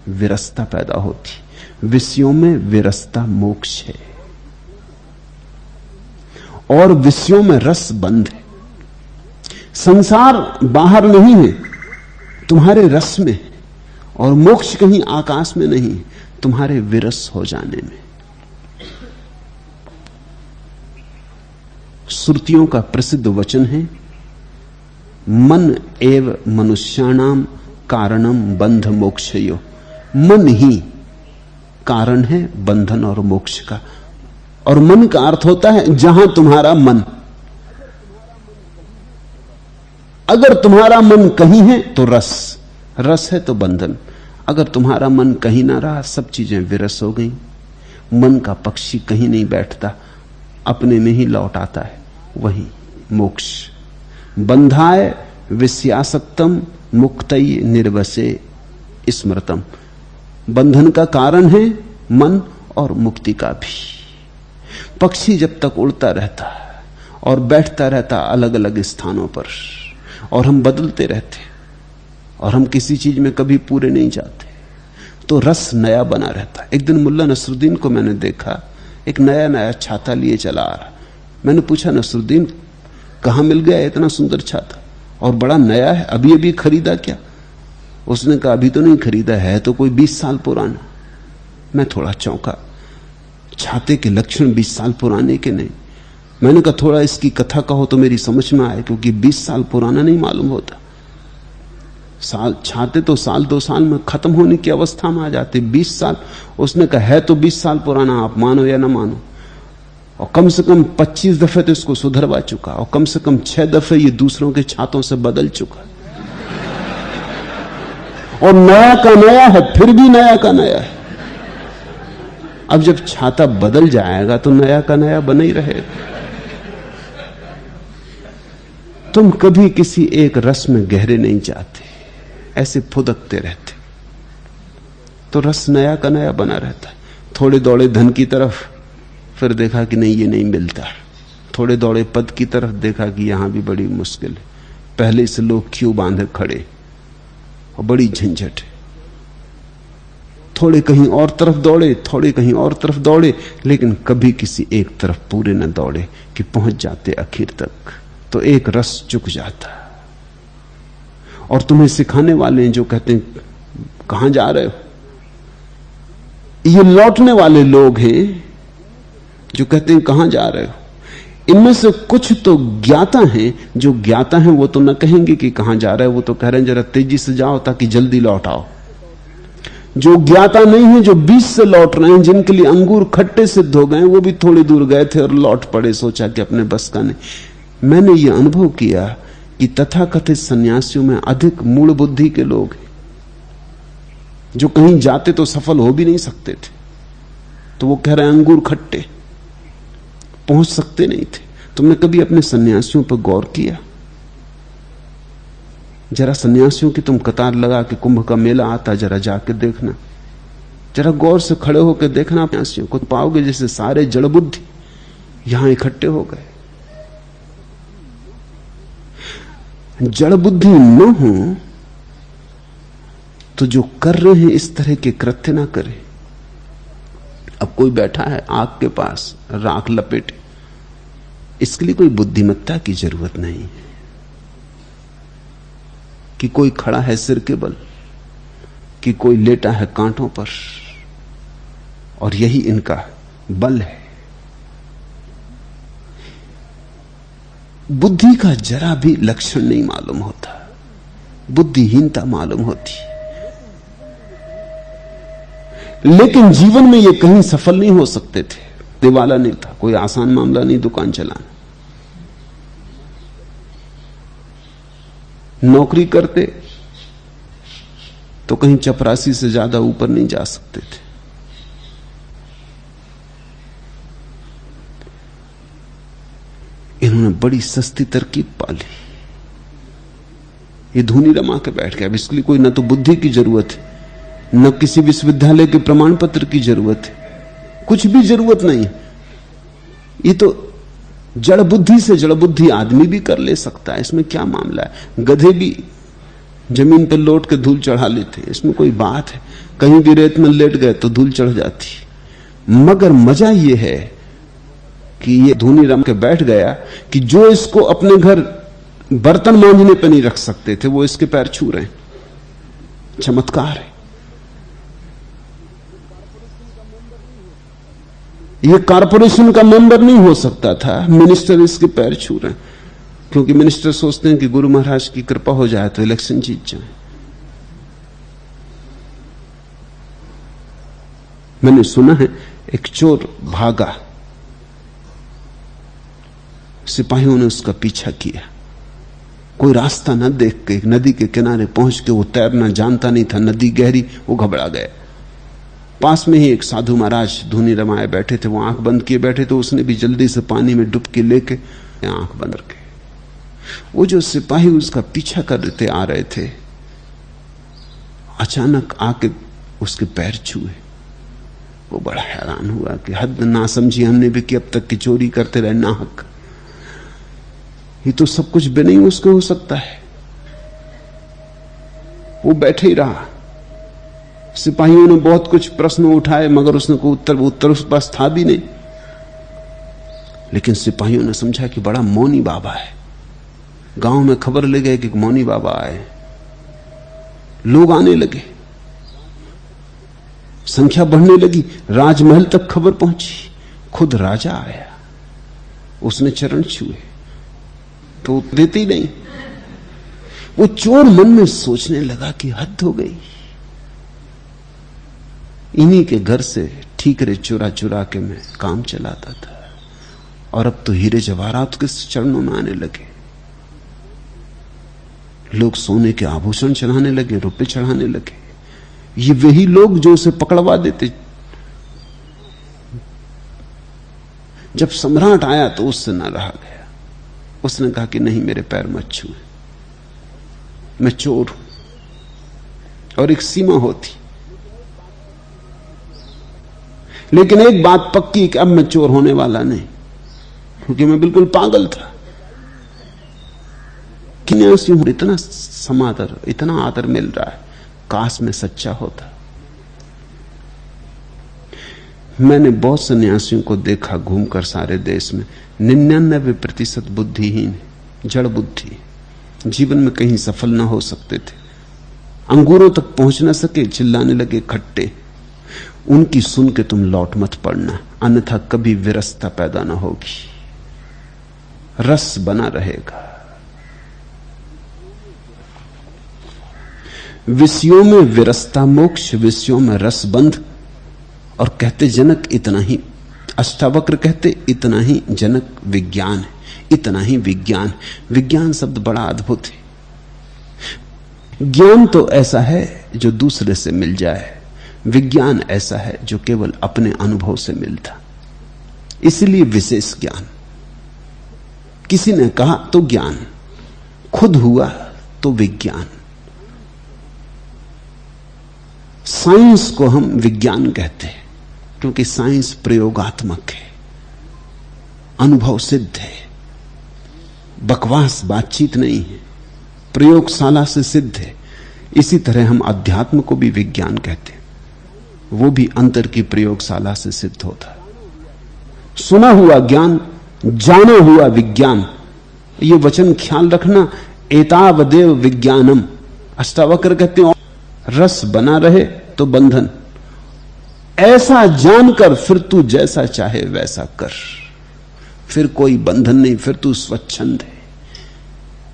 विरसता पैदा होती। विषयों में विरसता मोक्ष है, और विषयों में रस बंध है। संसार बाहर नहीं है, तुम्हारे रस में, और मोक्ष कहीं आकाश में नहीं, तुम्हारे विरस हो जाने में। श्रुतियों का प्रसिद्ध वचन है, मन एव मनुष्याणाम कारणम बंध मोक्षयो। मन ही कारण है बंधन और मोक्ष का। और मन का अर्थ होता है जहां तुम्हारा मन। अगर तुम्हारा मन कहीं है तो रस, रस है तो बंधन। अगर तुम्हारा मन कहीं ना रहा, सब चीजें विरस हो गई। मन का पक्षी कहीं नहीं बैठता, अपने में ही लौट आता है, वही मोक्ष। बंधाय विषयासक्तम मुक्तये निर्वसे स्मृतम। बंधन का कारण है मन, और मुक्ति का भी। पक्षी जब तक उड़ता रहता और बैठता रहता अलग अलग स्थानों पर, और हम बदलते रहते, और हम किसी चीज में कभी पूरे नहीं जाते, तो रस नया बना रहता। एक दिन मुल्ला नसरुद्दीन को मैंने देखा, एक नया नया छाता लिए चला आ रहा। मैंने पूछा, नसरुद्दीन कहां मिल गया इतना सुंदर छाता, और बड़ा नया है, अभी अभी खरीदा क्या? उसने कहा अभी तो नहीं खरीदा है, तो कोई 20 साल पुराना। मैं थोड़ा चौंका, छाते के लक्षण 20 साल पुराने के नहीं। मैंने कहा थोड़ा इसकी कथा कहो तो मेरी समझ में आए, क्योंकि 20 साल पुराना नहीं मालूम होता। साल छाते तो साल 2 साल में खत्म होने की अवस्था में आ जाते, 20 साल। उसने कहा है तो 20 साल पुराना, आप मानो या ना मानो, और कम से कम 25 दफे तो इसको सुधरवा चुका, और कम से कम 6 दफे ये दूसरों के छातों से बदल चुका। और नया का नया है, फिर भी नया का नया है। अब जब छाता बदल जाएगा तो नया का नया बना ही रहेगा। तुम कभी किसी एक रस में गहरे नहीं जाते, ऐसे फुदकते रहते, तो रस नया का नया बना रहता है। थोड़े दौड़े धन की तरफ, फिर देखा कि नहीं ये नहीं मिलता। थोड़े दौड़े पद की तरफ, देखा कि यहां भी बड़ी मुश्किल है, पहले से लोग क्यों बांधे खड़े और बड़ी झंझट है। थोड़े कहीं और तरफ दौड़े, थोड़े कहीं और तरफ दौड़े, लेकिन कभी किसी एक तरफ पूरे न दौड़े कि पहुंच जाते आखिर तक, तो एक रस चुक जाता। और तुम्हें सिखाने वाले हैं जो कहते हैं कहां जा रहे हो, ये लौटने वाले लोग हैं जो कहते हैं कहां जा रहे हो। इनमें से कुछ तो ज्ञाता हैं, जो ज्ञाता हैं वो तो न कहेंगे कि कहां जा रहे हो, वो तो कह रहे हैं जरा तेजी से जाओ ताकि जल्दी लौट आओ। जो ज्ञाता नहीं है, जो बीच से लौट रहे हैं, जिनके लिए अंगूर खट्टे सिद्ध हो गए, वो भी थोड़ी दूर गए थे और लौट पड़े, सोचा कि अपने बस का नहीं। मैंने ये अनुभव किया कि तथाकथित सन्यासियों में अधिक मूढ़ बुद्धि के लोग हैं, जो कहीं जाते तो सफल हो भी नहीं सकते थे, तो वो कह रहे हैं अंगूर खट्टे, पहुंच सकते नहीं थे। तुमने कभी अपने सन्यासियों पर गौर किया? जरा सन्यासियों की तुम कतार लगा के कुंभ का मेला आता, जरा जाके देखना, जरा गौर से खड़े होकर देखना सन्यासियों को, पाओगे जैसे सारे जड़ बुद्धि यहां इकट्ठे हो गए। जड़ बुद्धि न हो तो जो कर रहे हैं इस तरह के कृत्य ना करें। अब कोई बैठा है आग के पास, राख लपेटे, इसके लिए कोई बुद्धिमत्ता की जरूरत नहीं है कि कोई खड़ा है सिर के बल, कि कोई लेटा है कांटों पर, और यही इनका बल है। बुद्धि का जरा भी लक्षण नहीं मालूम होता, बुद्धिहीनता मालूम होती। लेकिन जीवन में ये कहीं सफल नहीं हो सकते थे, दिवाला नहीं था, कोई आसान मामला नहीं दुकान चलाना। नौकरी करते तो कहीं चपरासी से ज्यादा ऊपर नहीं जा सकते थे। इन्होंने बड़ी सस्ती तरकीब पाली, ये धूनी रमा के बैठ गया। अब इसके लिए कोई न तो बुद्धि की जरूरत है, न किसी विश्वविद्यालय के प्रमाण पत्र की जरूरत है, कुछ भी जरूरत नहीं। ये तो जड़ बुद्धि से जड़ बुद्धि आदमी भी कर ले सकता है, इसमें क्या मामला है। गधे भी जमीन पर लौट के धूल चढ़ा लेते, इसमें कोई बात है। कहीं भी रेत में लेट गए तो धूल चढ़ जाती। मगर मजा यह है कि ये धूनी रम के बैठ गया कि जो इसको अपने घर बर्तन मांजने पे नहीं रख सकते थे, वो इसके पैर छू रहे हैं। चमत्कार है। ये कारपोरेशन का मेंबर नहीं हो सकता था, मिनिस्टर इसके पैर छू रहे हैं, क्योंकि मिनिस्टर सोचते हैं कि गुरु महाराज की कृपा हो जाए तो इलेक्शन जीत जाए। मैंने सुना है एक चोर भागा, सिपाहियों ने उसका पीछा किया, कोई रास्ता न देख के नदी के किनारे पहुंच के, वो तैरना जानता नहीं था, नदी गहरी, वो घबरा गया। पास में ही एक साधु महाराज धूनी रमाए बैठे थे, वो आंख बंद किए बैठे थे। उसने भी जल्दी से पानी में डुबकी लेके आंख बंद रखे। वो जो सिपाही उसका पीछा करते आ रहे थे, अचानक आके उसके पैर छुए। वो बड़ा हैरान हुआ कि हद ना समझी हमने भी कि अब तक की चोरी करते रहे नाहक, ये तो सब कुछ भी नहीं उसको हो सकता है। वो बैठे ही रहा। सिपाहियों ने बहुत कुछ प्रश्न उठाए, मगर उसने कोई उत्तर उसके पास था भी नहीं। लेकिन सिपाहियों ने समझा कि बड़ा मौनी बाबा है। गांव में खबर ले गए कि मौनी बाबा आए। लोग आने लगे, संख्या बढ़ने लगी, राजमहल तक खबर पहुंची। खुद राजा आया, उसने चरण छुए तो देती नहीं। वो चोर मन में सोचने लगा कि हद हो गई, इन्हीं के घर से ठीकरे चुरा चुरा के मैं काम चलाता था, और अब तो हीरे जवाहरात के चरणों में आने लगे। लोग सोने के आभूषण चढ़ाने लगे, रुपए चढ़ाने लगे। ये वही लोग जो उसे पकड़वा देते। जब सम्राट आया तो उससे न रहा गया। उसने कहा कि नहीं, मेरे पैर मत छुए, मैं चोर हूं। और एक सीमा होती। लेकिन एक बात पक्की कि अब मैं चोर होने वाला नहीं, क्योंकि मैं बिल्कुल पागल था। कि इतना समादर, इतना आदर मिल रहा है, काश में सच्चा होता। मैंने बहुत सन्यासियों को देखा घूमकर सारे देश में, 99% बुद्धिहीन, जड़ बुद्धि, जीवन में कहीं सफल ना हो सकते थे, अंगूरों तक पहुंच ना सके, चिल्लाने लगे खट्टे। उनकी सुन के तुम लौट मत पड़ना, अन्यथा कभी विरसता पैदा ना होगी, रस बना रहेगा। विषयों में विरसता मोक्ष, विषयों में रस बंध। और कहते जनक इतना ही, अष्टावक्र कहते इतना ही जनक विज्ञान है, इतना ही विज्ञान। विज्ञान शब्द बड़ा अद्भुत है। ज्ञान तो ऐसा है जो दूसरे से मिल जाए, विज्ञान ऐसा है जो केवल अपने अनुभव से मिलता। इसलिए विशेष ज्ञान। किसी ने कहा तो ज्ञान, खुद हुआ तो विज्ञान। साइंस को हम विज्ञान कहते हैं क्योंकि साइंस प्रयोगात्मक है, अनुभव सिद्ध है, बकवास बातचीत नहीं है, प्रयोगशाला से सिद्ध है। इसी तरह हम अध्यात्म को भी विज्ञान कहते हैं, वो भी अंतर की प्रयोगशाला से सिद्ध होता है। सुना हुआ ज्ञान, जाना हुआ विज्ञान, ये वचन ख्याल रखना। एतावदेव विज्ञानम, अष्टावक्र कहते हैं रस बना रहे तो बंधन। ऐसा जानकर फिर तू जैसा चाहे वैसा कर, फिर कोई बंधन नहीं, फिर तू स्वच्छंद है,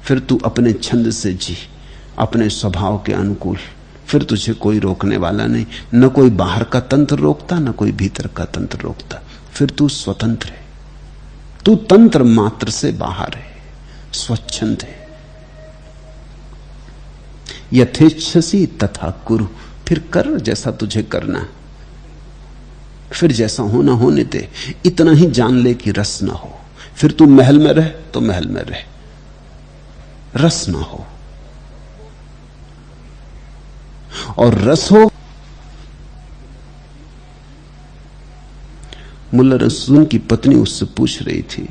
फिर तू अपने छंद से जी, अपने स्वभाव के अनुकूल, फिर तुझे कोई रोकने वाला नहीं। न कोई बाहर का तंत्र रोकता, न कोई भीतर का तंत्र रोकता, फिर तू स्वतंत्र है। तू तंत्र मात्र से बाहर है, स्वच्छंद है। यथेच्छसी तथा कुरु, फिर कर जैसा तुझे करना, फिर जैसा होना होने दे। इतना ही जान ले कि रस ना हो। फिर तू महल में रह तो महल में रह, रस ना हो। और रस हो। मुल्ला नसरुद्दीन की पत्नी उससे पूछ रही थी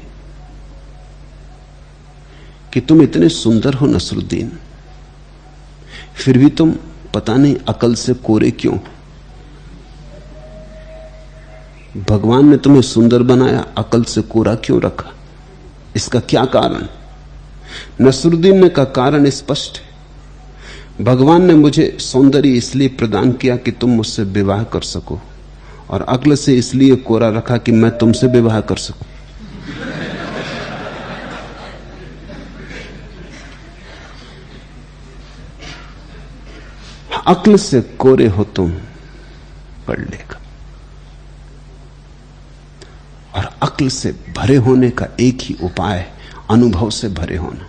कि तुम इतने सुंदर हो नसरुद्दीन, फिर भी तुम पता नहीं अकल से कोरे क्यों? भगवान ने तुम्हें सुंदर बनाया, अकल से कोरा क्यों रखा? इसका क्या कारण? नसरुद्दीन ने कहा कारण स्पष्ट है। भगवान ने मुझे सौंदर्य इसलिए प्रदान किया कि तुम मुझसे विवाह कर सको, और अक्ल से इसलिए कोरा रखा कि मैं तुमसे विवाह कर सकूं। अक्ल से कोरे हो तुम, पढ़ लेगा। और अक्ल से भरे होने का एक ही उपाय, अनुभव से भरे होना।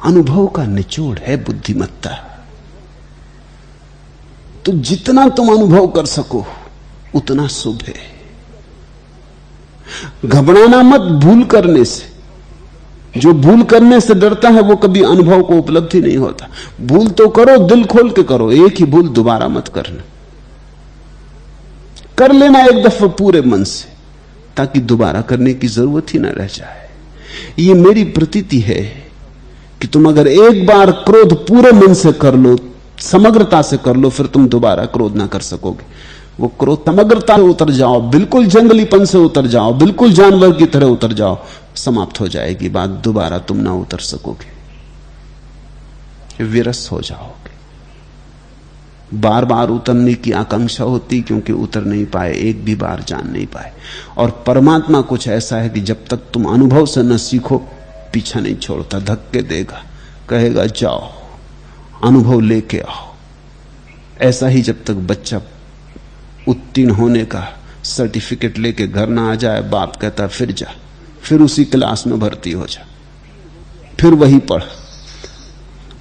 अनुभव का निचोड़ है बुद्धिमत्ता। तो जितना तुम अनुभव कर सको उतना शुभ है। घबराना मत भूल करने से। जो भूल करने से डरता है वो कभी अनुभव को उपलब्धि नहीं होता। भूल तो करो, दिल खोल के करो, एक ही भूल दोबारा मत करना। कर लेना एक दफा पूरे मन से, ताकि दोबारा करने की जरूरत ही ना रह जाए। ये मेरी प्रतीति है कि तुम अगर एक बार क्रोध पूरे मन से कर लो, समग्रता से कर लो, फिर तुम दोबारा क्रोध ना कर सकोगे। वो क्रोध समग्रता से उतर जाओ, बिल्कुल जंगलीपन से उतर जाओ, बिल्कुल जानवर की तरह उतर जाओ, समाप्त हो जाएगी बात, दोबारा तुम ना उतर सकोगे, विरस हो जाओगे। बार बार उतरने की आकांक्षा होती क्योंकि उतर नहीं पाए, एक भी बार जान नहीं पाए। और परमात्मा कुछ ऐसा है कि जब तक तुम अनुभव से न सीखो पीछा नहीं छोड़ता, धक्के देगा, कहेगा जाओ अनुभव लेके आओ। ऐसा ही जब तक बच्चा उत्तीर्ण होने का सर्टिफिकेट लेके घर ना आ जाए, बाप कहता फिर जा, फिर उसी क्लास में भर्ती हो जा, फिर वही पढ़,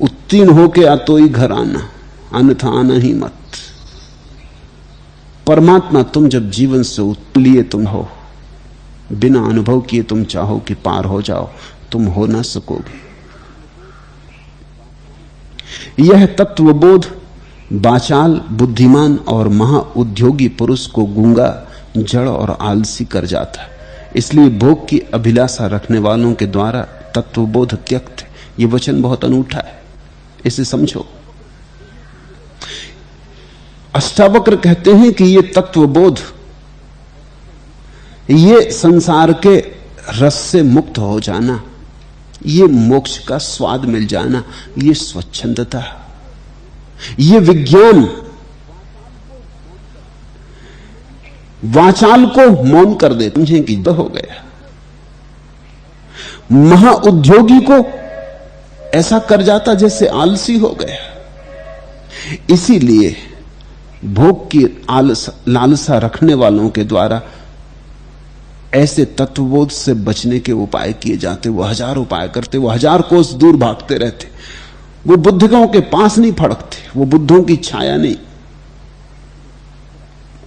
उत्तीर्ण होके आ तो ही घर आना, अन्यथा आना ही मत। परमात्मा तुम जब जीवन से लिए तुम हो, बिना अनुभव किए तुम चाहो कि पार हो जाओ, तुम हो ना सकोगे। यह तत्वबोध बाचाल, बुद्धिमान और महाउद्योगी पुरुष को गूंगा, जड़ और आलसी कर जाता है। इसलिए भोग की अभिलाषा रखने वालों के द्वारा तत्वबोध त्यक्त है। यह वचन बहुत अनूठा है, इसे समझो। अष्टावक्र कहते हैं कि यह तत्वबोध, ये संसार के रस से मुक्त हो जाना, ये मोक्ष का स्वाद मिल जाना, ये स्वच्छंदता, ये विज्ञान वाचाल को मौन कर दे, समझें कि हो गया। महाउद्योगी को ऐसा कर जाता जैसे आलसी हो गया। इसीलिए भोग की लालसा रखने वालों के द्वारा ऐसे तत्वबोध से बचने के उपाय किए जाते। वो हजार उपाय करते, वो हजार कोस दूर भागते रहते। वो बुद्धों के पास नहीं फड़कते, वो बुद्धों की छाया नहीं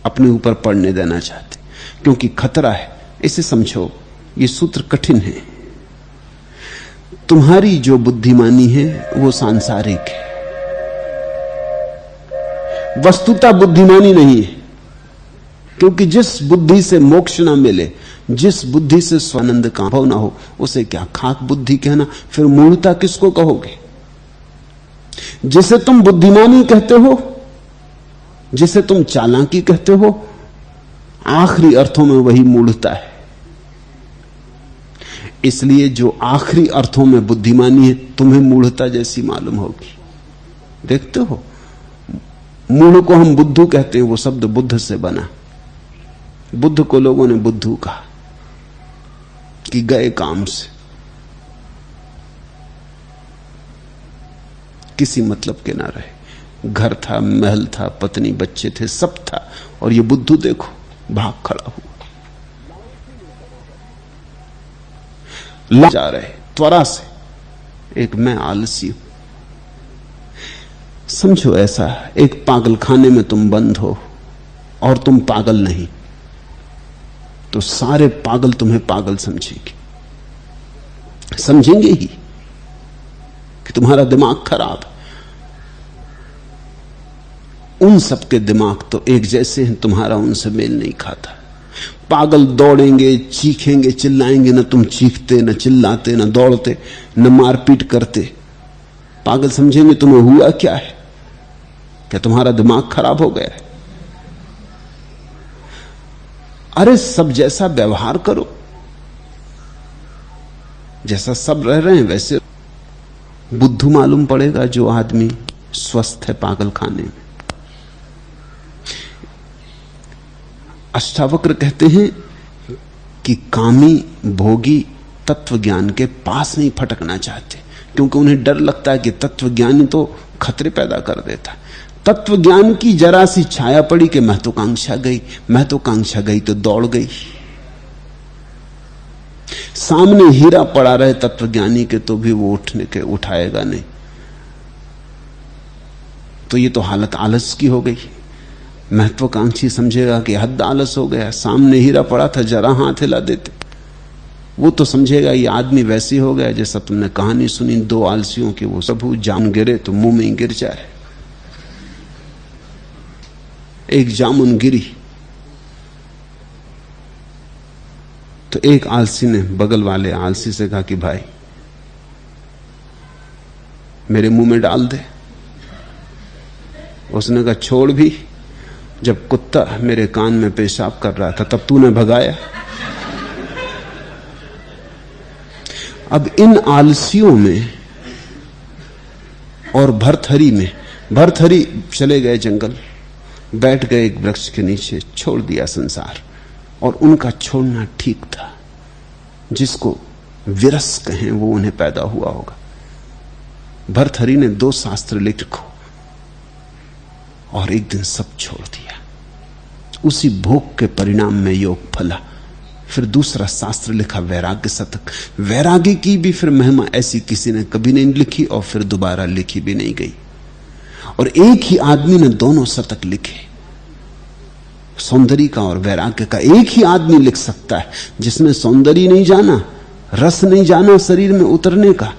अपने ऊपर पड़ने देना चाहते, क्योंकि खतरा है। इसे समझो, ये सूत्र कठिन है। तुम्हारी जो बुद्धिमानी है वो सांसारिक है, वस्तुतः बुद्धिमानी नहीं है। क्योंकि जिस बुद्धि से मोक्ष ना मिले, जिस बुद्धि से स्वानंद का अनुभव ना हो, उसे क्या खाक बुद्धि कहना? फिर मूढ़ता किसको कहोगे? जिसे तुम बुद्धिमानी कहते हो, जिसे तुम चालाकी कहते हो, आखिरी अर्थों में वही मूढ़ता है। इसलिए जो आखिरी अर्थों में बुद्धिमानी है, तुम्हें मूढ़ता जैसी मालूम होगी। देखते हो, मूढ़ को हम बुद्धू कहते हैं, वो शब्द बुद्ध से बना। बुद्ध को लोगों ने बुद्धू कहा कि गए काम से, किसी मतलब के ना रहे। घर था, महल था, पत्नी बच्चे थे, सब था, और ये बुद्धू देखो भाग खड़ा हुआ। जा रहे त्वरा से, एक मैं आलसी हूं। समझो ऐसा, एक पागल खाने में तुम बंद हो और तुम पागल नहीं, तो सारे पागल तुम्हें पागल समझेंगे, समझेंगे ही कि तुम्हारा दिमाग खराब है। उन सबके दिमाग तो एक जैसे हैं, तुम्हारा उनसे मेल नहीं खाता। पागल दौड़ेंगे, चीखेंगे, चिल्लाएंगे, ना तुम चीखते, ना चिल्लाते, ना दौड़ते, न मारपीट करते। पागल समझेंगे तुम्हें हुआ क्या है, क्या तुम्हारा दिमाग खराब हो गया है? अरे सब जैसा व्यवहार करो, जैसा सब रह रहे हैं वैसे। बुद्धू मालूम पड़ेगा जो आदमी स्वस्थ है पागल खाने में। अष्टावक्र कहते हैं कि कामी भोगी तत्व ज्ञान के पास नहीं फटकना चाहते, क्योंकि उन्हें डर लगता है कि तत्व ज्ञान तो खतरे पैदा कर देता है। तत्व ज्ञान की जरा सी छाया पड़ी कि महत्वाकांक्षा गई, महत्वाकांक्षा गई तो दौड़ गई। सामने हीरा पड़ा रहे तत्वज्ञानी के तो भी वो उठाएगा नहीं। तो ये तो हालत आलस की हो गई। महत्वाकांक्षी समझेगा कि हद आलस हो गया, सामने हीरा पड़ा था जरा हाथ हिला देते। वो तो समझेगा ये आदमी वैसे हो गया जैसा तुमने कहानी सुनी दो आलसियों की, वो सब जाम गिरे तो मुंह में गिर जाए। एक जामुन गिरी तो एक आलसी ने बगल वाले आलसी से कहा कि भाई मेरे मुंह में डाल दे। उसने कहा छोड़ भी, जब कुत्ता मेरे कान में पेशाब कर रहा था तब तूने भगाया। अब इन आलसियों में और भर्तहरि में, भर्तहरि चले गए जंगल, बैठ गए एक वृक्ष के नीचे, छोड़ दिया संसार। और उनका छोड़ना ठीक था। जिसको विरस कहें वो उन्हें पैदा हुआ होगा। भर्तहरि ने 2 शास्त्र लिखो और एक दिन सब छोड़ दिया। उसी भोग के परिणाम में योग फला। फिर दूसरा शास्त्र लिखा वैराग्य शतक। वैराग्य की भी फिर महिमा ऐसी किसी ने कभी नहीं लिखी और फिर दोबारा लिखी भी नहीं गई। और एक ही आदमी ने दोनों शतक लिखे, सौंदर्य का और वैराग्य का। एक ही आदमी लिख सकता है जिसने सौंदर्य नहीं जाना, रस नहीं जाना शरीर में उतरने का,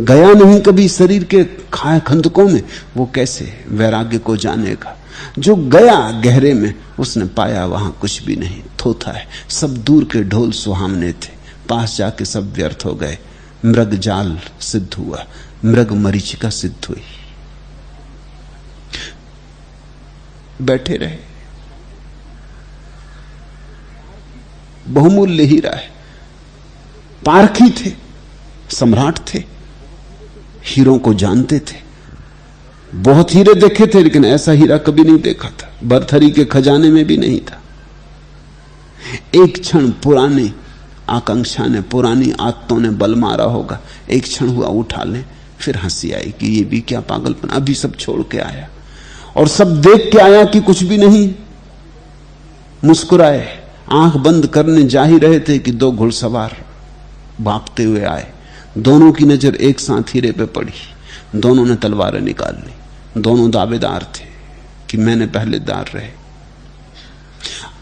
गया नहीं कभी शरीर के खाए खंदकों में, वो कैसे वैराग्य को जानेगा। जो गया गहरे में उसने पाया वहां कुछ भी नहीं, थोथा है। सब दूर के ढोल सुहावने थे, पास जाके सब व्यर्थ हो गए। मृग जाल सिद्ध हुआ, मृग मरीचिका सिद्ध हुई। बैठे रहे, बहुमूल्य हीरा है। पारखी थे, सम्राट थे, हीरों को जानते थे। बहुत हीरे देखे थे लेकिन ऐसा हीरा कभी नहीं देखा था, बरथरी के खजाने में भी नहीं था। एक क्षण पुरानी आकांक्षा ने, पुरानी आदतों ने बल मारा होगा। एक क्षण हुआ उठा ले, फिर हंसी आई कि ये भी क्या पागलपन, अभी सब छोड़ के आया और सब देख के आया कि कुछ भी नहीं। मुस्कुराए, आंख बंद करने जा ही रहे थे कि दो घुड़सवार भागते हुए आए। दोनों की नजर एक साथ हीरे पे पड़ी, दोनों ने तलवारें निकाल ली। दोनों दावेदार थे कि मैंने पहले दार रहे।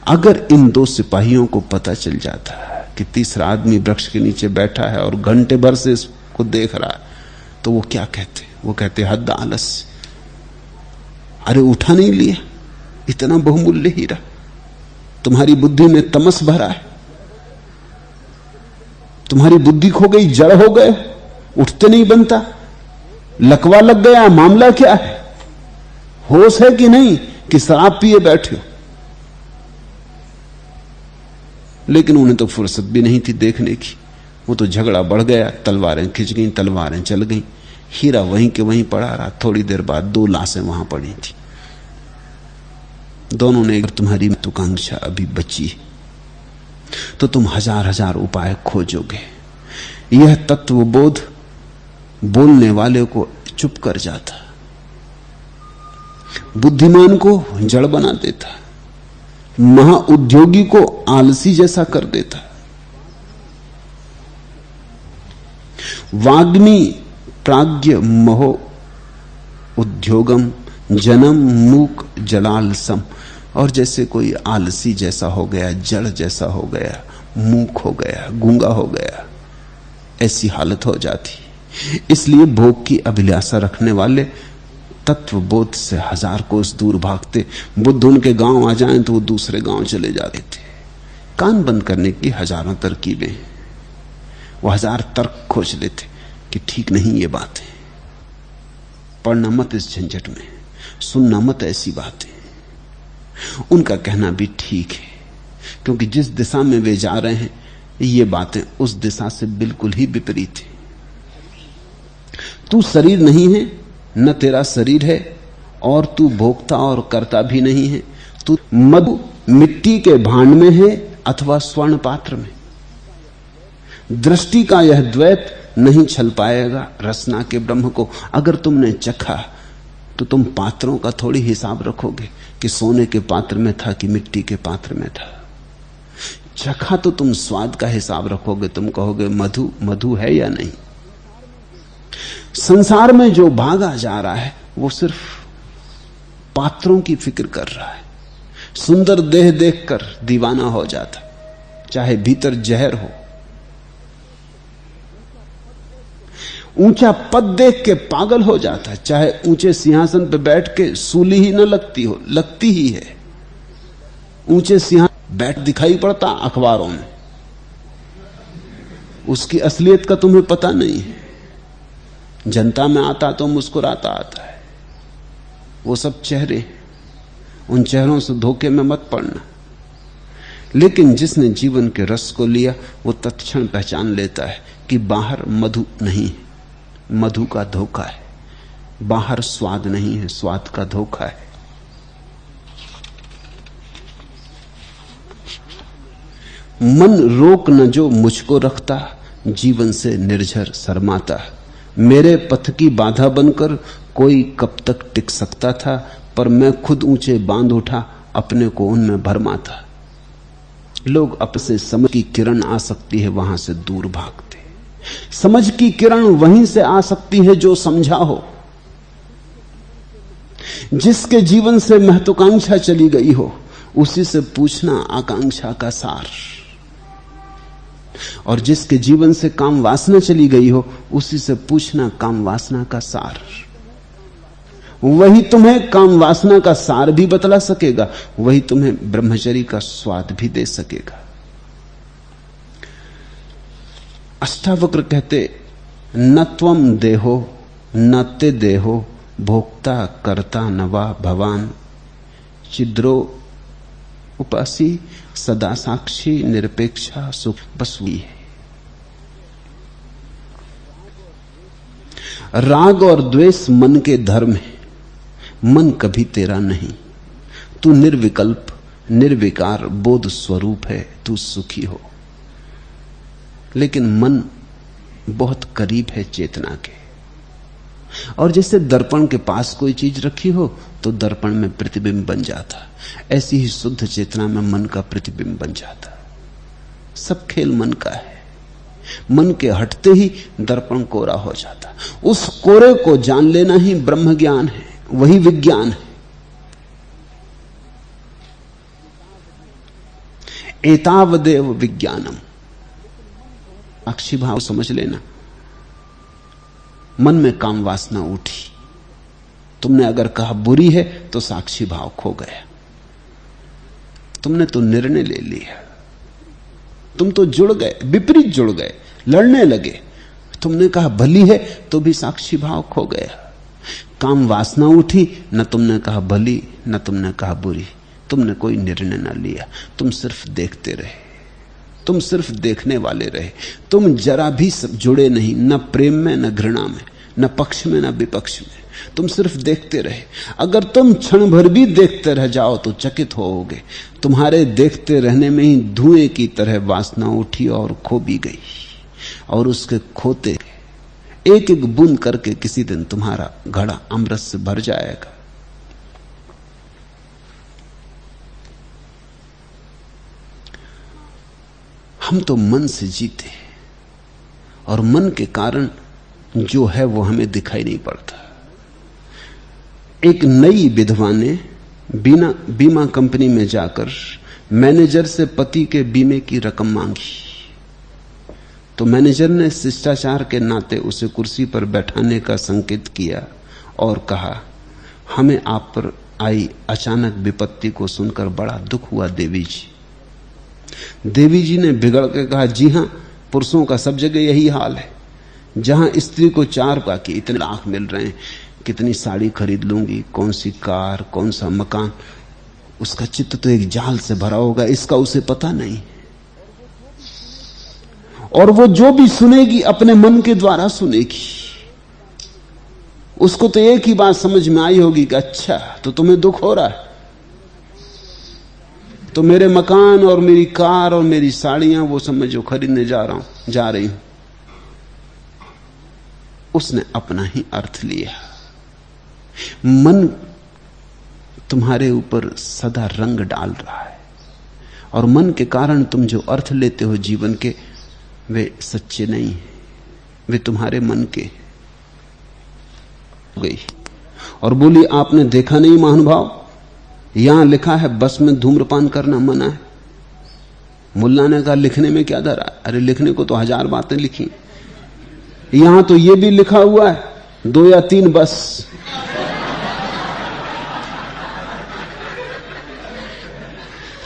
अगर इन दो सिपाहियों को पता चल जाता कि तीसरा आदमी वृक्ष के नीचे बैठा है और घंटे भर से इसको देख रहा है, तो वो क्या कहते? वो कहते हद आलस, अरे उठा नहीं लिया, इतना बहुमूल्य हीरा, तुम्हारी बुद्धि में तमस भरा है, तुम्हारी बुद्धि खो गई, जड़ हो गए, उठते नहीं बनता, लकवा लग गया, मामला क्या है? होश है कि नहीं कि शराब पिए बैठे हो? लेकिन उन्हें तो फुर्सत भी नहीं थी देखने की। वो तो झगड़ा बढ़ गया, तलवारें खिंच गईं, तलवारें चल गईं, हीरा वहीं के वहीं पड़ा रहा। थोड़ी देर बाद दो लाशें वहां पड़ी थी। दोनों ने, अगर तुम्हारी महत्वाकांक्षा अभी बची तो तुम हजार हजार उपाय खोजोगे। यह तत्वबोध बोलने वाले को चुप कर जाता, बुद्धिमान को जड़ बना देता, महाउद्योगी को आलसी जैसा कर देता। वाग्मी प्राज्ञ महो उद्योगम जन्म मूक जलाल सम। और जैसे कोई आलसी जैसा हो गया, जड़ जैसा हो गया, मूक हो गया, गूंगा हो गया, ऐसी हालत हो जाती। इसलिए भोग की अभिलाषा रखने वाले तत्वबोध से हजार कोस दूर भागते। बुद्ध उनके गांव आ जाएं तो वो दूसरे गांव चले जाते थे। कान बंद करने की हजारों तरकीबें, वो हजार तर्क खोज लेते कि ठीक नहीं ये बातें, पढ़ना मत इस झंझट में, सुनना मत ऐसी बातें। उनका कहना भी ठीक है, क्योंकि जिस दिशा में वे जा रहे हैं ये बातें उस दिशा से बिल्कुल ही विपरीत है। तू शरीर नहीं है, न तेरा शरीर है, और तू भोक्ता और कर्ता भी नहीं है। तू मधु मिट्टी के भांड में है अथवा स्वर्ण पात्र में। दृष्टि का यह द्वैत नहीं छल पाएगा रसना के ब्रह्म को। अगर तुमने चखा तो तुम पात्रों का थोड़ी हिसाब रखोगे कि सोने के पात्र में था कि मिट्टी के पात्र में था। चखा तो तुम स्वाद का हिसाब रखोगे, तुम कहोगे मधु मधु है या नहीं। संसार में जो भागा जा रहा है वो सिर्फ पात्रों की फिक्र कर रहा है। सुंदर देह देखकर दीवाना हो जाता, चाहे भीतर जहर हो। ऊंचा पद देख के पागल हो जाता है, चाहे ऊंचे सिंहासन पर बैठ के सूली ही न लगती हो, लगती ही है। ऊंचे सिंहासन बैठ दिखाई पड़ता अखबारों में, उसकी असलियत का तुम्हें पता नहीं है। जनता में आता तो मुस्कुराता आता है। वो सब चेहरे, उन चेहरों से धोखे में मत पड़ना। लेकिन जिसने जीवन के रस को लिया वो तत्क्षण पहचान लेता है कि बाहर मधु नहीं है, मधु का धोखा है। बाहर स्वाद नहीं है, स्वाद का धोखा है। मन रोक न जो मुझको रखता, जीवन से निर्झर शर्माता। मेरे पथ की बाधा बनकर कोई कब तक टिक सकता था, पर मैं खुद ऊंचे बांध उठा, अपने को उनमें भरमाता। लोग अब से समझ की किरण आ सकती है वहां से दूर भागते। समझ की किरण वहीं से आ सकती है जो समझा हो, जिसके जीवन से महत्वाकांक्षा चली गई हो, उसी से पूछना आकांक्षा का सार। और जिसके जीवन से काम वासना चली गई हो, उसी से पूछना काम वासना का सार। वही तुम्हें काम वासना का सार भी बतला सकेगा, वही तुम्हें ब्रह्मचर्य का स्वाद भी दे सकेगा। अष्टावक्र कहते, न त्वम देहो न ते देहो भोक्ता कर्ता नवा भवान चिद्रो उपासी सदा साक्षी निरपेक्षा सुख। बस हुई है। राग और द्वेष मन के धर्म है, मन कभी तेरा नहीं। तू निर्विकल्प निर्विकार बोध स्वरूप है, तू सुखी हो। लेकिन मन बहुत करीब है चेतना के, और जैसे दर्पण के पास कोई चीज रखी हो तो दर्पण में प्रतिबिंब बन जाता, ऐसी ही शुद्ध चेतना में मन का प्रतिबिंब बन जाता। सब खेल मन का है। मन के हटते ही दर्पण कोरा हो जाता। उस कोरे को जान लेना ही ब्रह्म ज्ञान है, वही विज्ञान है। एतावदेव विज्ञानम। साक्षी भाव समझ लेना। मन में काम वासना उठी, तुमने अगर कहा बुरी है तो साक्षी भाव खो गया। तुमने तो निर्णय ले लिया, तुम तो जुड़ गए, विपरीत जुड़ गए, लड़ने लगे। तुमने कहा भली है तो भी साक्षी भाव खो गया। काम वासना उठी, न तुमने कहा भली न तुमने कहा बुरी, तुमने कोई निर्णय न लिया। तुम सिर्फ देखते रहे, तुम सिर्फ देखने वाले रहे। तुम जरा भी जुड़े नहीं, न प्रेम में न घृणा में, न पक्ष में न विपक्ष में। तुम सिर्फ देखते रहे। अगर तुम क्षण भर भी देखते रह जाओ तो चकित होोगे। तुम्हारे देखते रहने में ही धुएं की तरह वासना उठी और खो भी गई, और उसके खोते एक एक बूंद करके किसी दिन तुम्हारा घड़ा अमृत से भर जाएगा। हम तो मन से जीते, और मन के कारण जो है वो हमें दिखाई नहीं पड़ता। एक नई विधवा ने बीमा कंपनी में जाकर मैनेजर से पति के बीमे की रकम मांगी, तो मैनेजर ने शिष्टाचार के नाते उसे कुर्सी पर बैठाने का संकेत किया और कहा, हमें आप पर आई अचानक विपत्ति को सुनकर बड़ा दुख हुआ देवी जी। देवी जी ने बिगड़ के कहा, जी हां, पुरुषों का सब जगह यही हाल है। जहां स्त्री को 4 बाकी इतने लाख मिल रहे हैं, कितनी साड़ी खरीद लूंगी, कौन सी कार, कौन सा मकान, उसका चित्त तो एक जाल से भरा होगा, इसका उसे पता नहीं। और वो जो भी सुनेगी अपने मन के द्वारा सुनेगी। उसको तो एक ही बात समझ में आई होगी कि अच्छा तो तुम्हें दुख हो रहा है, तो मेरे मकान और मेरी कार और मेरी साड़ियां वो सब मैं जो खरीदने जा रही हूं। उसने अपना ही अर्थ लिया। मन तुम्हारे ऊपर सदा रंग डाल रहा है, और मन के कारण तुम जो अर्थ लेते हो जीवन के, वे सच्चे नहीं हैं, वे तुम्हारे मन के। गई और बोली, आपने देखा नहीं महानुभाव, यहां लिखा है बस में धूम्रपान करना मना है। मुल्ला ने कहा, लिखने में क्या धरा? अरे लिखने को तो 1000 बातें लिखी, यहां तो यह भी लिखा हुआ है 2 या 3 बस।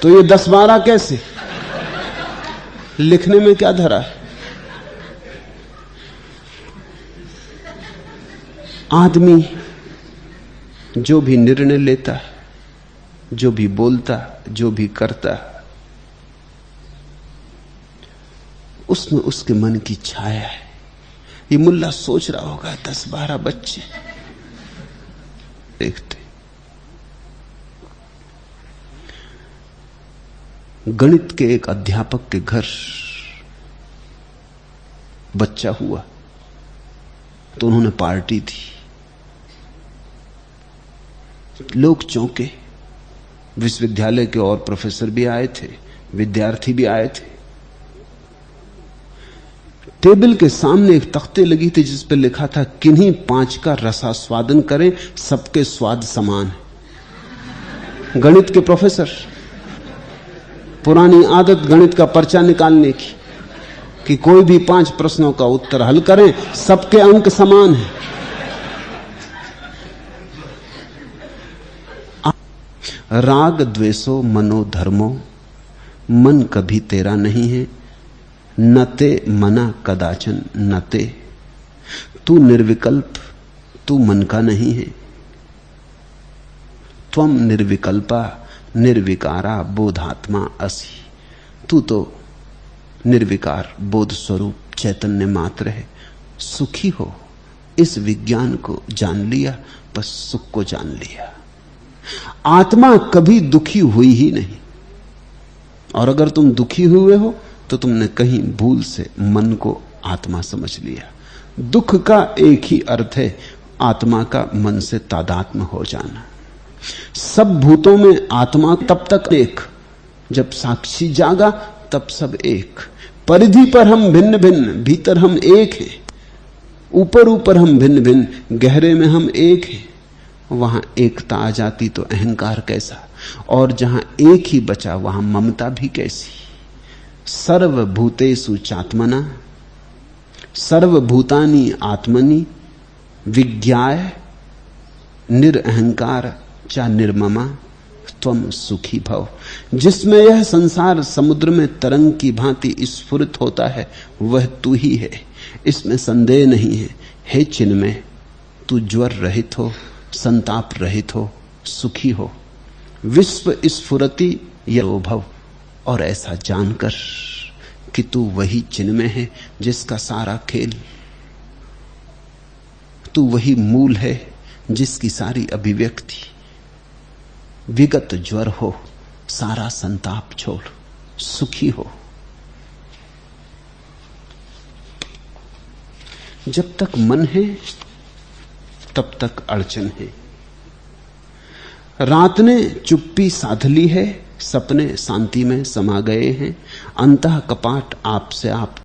तो ये 10-12 कैसे? लिखने में क्या धरा है? आदमी जो भी निर्णय लेता है, जो भी बोलता, जो भी करता, उसमें उसके मन की छाया है। ये मुल्ला सोच रहा होगा 10-12 बच्चे देखते। गणित के एक अध्यापक के घर बच्चा हुआ तो उन्होंने पार्टी दी। लोग चौंके, विश्वविद्यालय के और प्रोफेसर भी आए थे, विद्यार्थी भी आए थे। टेबल के सामने एक तख्ते लगी थी जिस पर लिखा था, किन्हीं 5 का रसास्वादन करें, सबके स्वाद समान है। गणित के प्रोफेसर, पुरानी आदत गणित का पर्चा निकालने की कि कोई भी 5 प्रश्नों का उत्तर हल करें, सबके अंक समान हैं। राग द्वेषो मनोधर्मो, मन कभी तेरा नहीं है, न ते मना कदाचन न ते। तू निर्विकल्प, तू मन का नहीं है। त्वम निर्विकल्पा निर्विकारा बोधात्मा असि। तू तो निर्विकार बोध स्वरूप चैतन्य मात्र है। सुखी हो, इस विज्ञान को जान लिया, बस सुख को जान लिया। आत्मा कभी दुखी हुई ही नहीं, और अगर तुम दुखी हुए हो तो तुमने कहीं भूल से मन को आत्मा समझ लिया। दुख का एक ही अर्थ है, आत्मा का मन से तादात्म्य हो जाना। सब भूतों में आत्मा तब तक एक, जब साक्षी जागा तब सब एक। परिधि पर हम भिन्न भिन्न, भीतर हम एक हैं। ऊपर ऊपर हम भिन्न भिन्न, गहरे में हम एक हैं। वहां एकता आ जाती तो अहंकार कैसा, और जहां एक ही बचा वहां ममता भी कैसी। सर्वभूतेषु चात्मना सर्वभूतानि आत्मनि विज्ञाय निरअहंकार चा निर्ममा त्वम सुखी भव। जिसमें यह संसार समुद्र में तरंग की भांति स्फुरित होता है, वह तू ही है, इसमें संदेह नहीं है। हे चिन्मय, तू ज्वर रहित हो, संताप रहित हो, सुखी हो। विश्व स्फुरति यो भव। और ऐसा जानकर कि तू वही चिन्मय है जिसका सारा खेल, तू वही मूल है जिसकी सारी अभिव्यक्ति। विगत ज्वर हो, सारा संताप छोड़, सुखी हो। जब तक मन है तब तक अड़चन है। रात ने चुप्पी साध ली है, सपने शांति में समा गए हैं। अंतः कपाट आपसे आप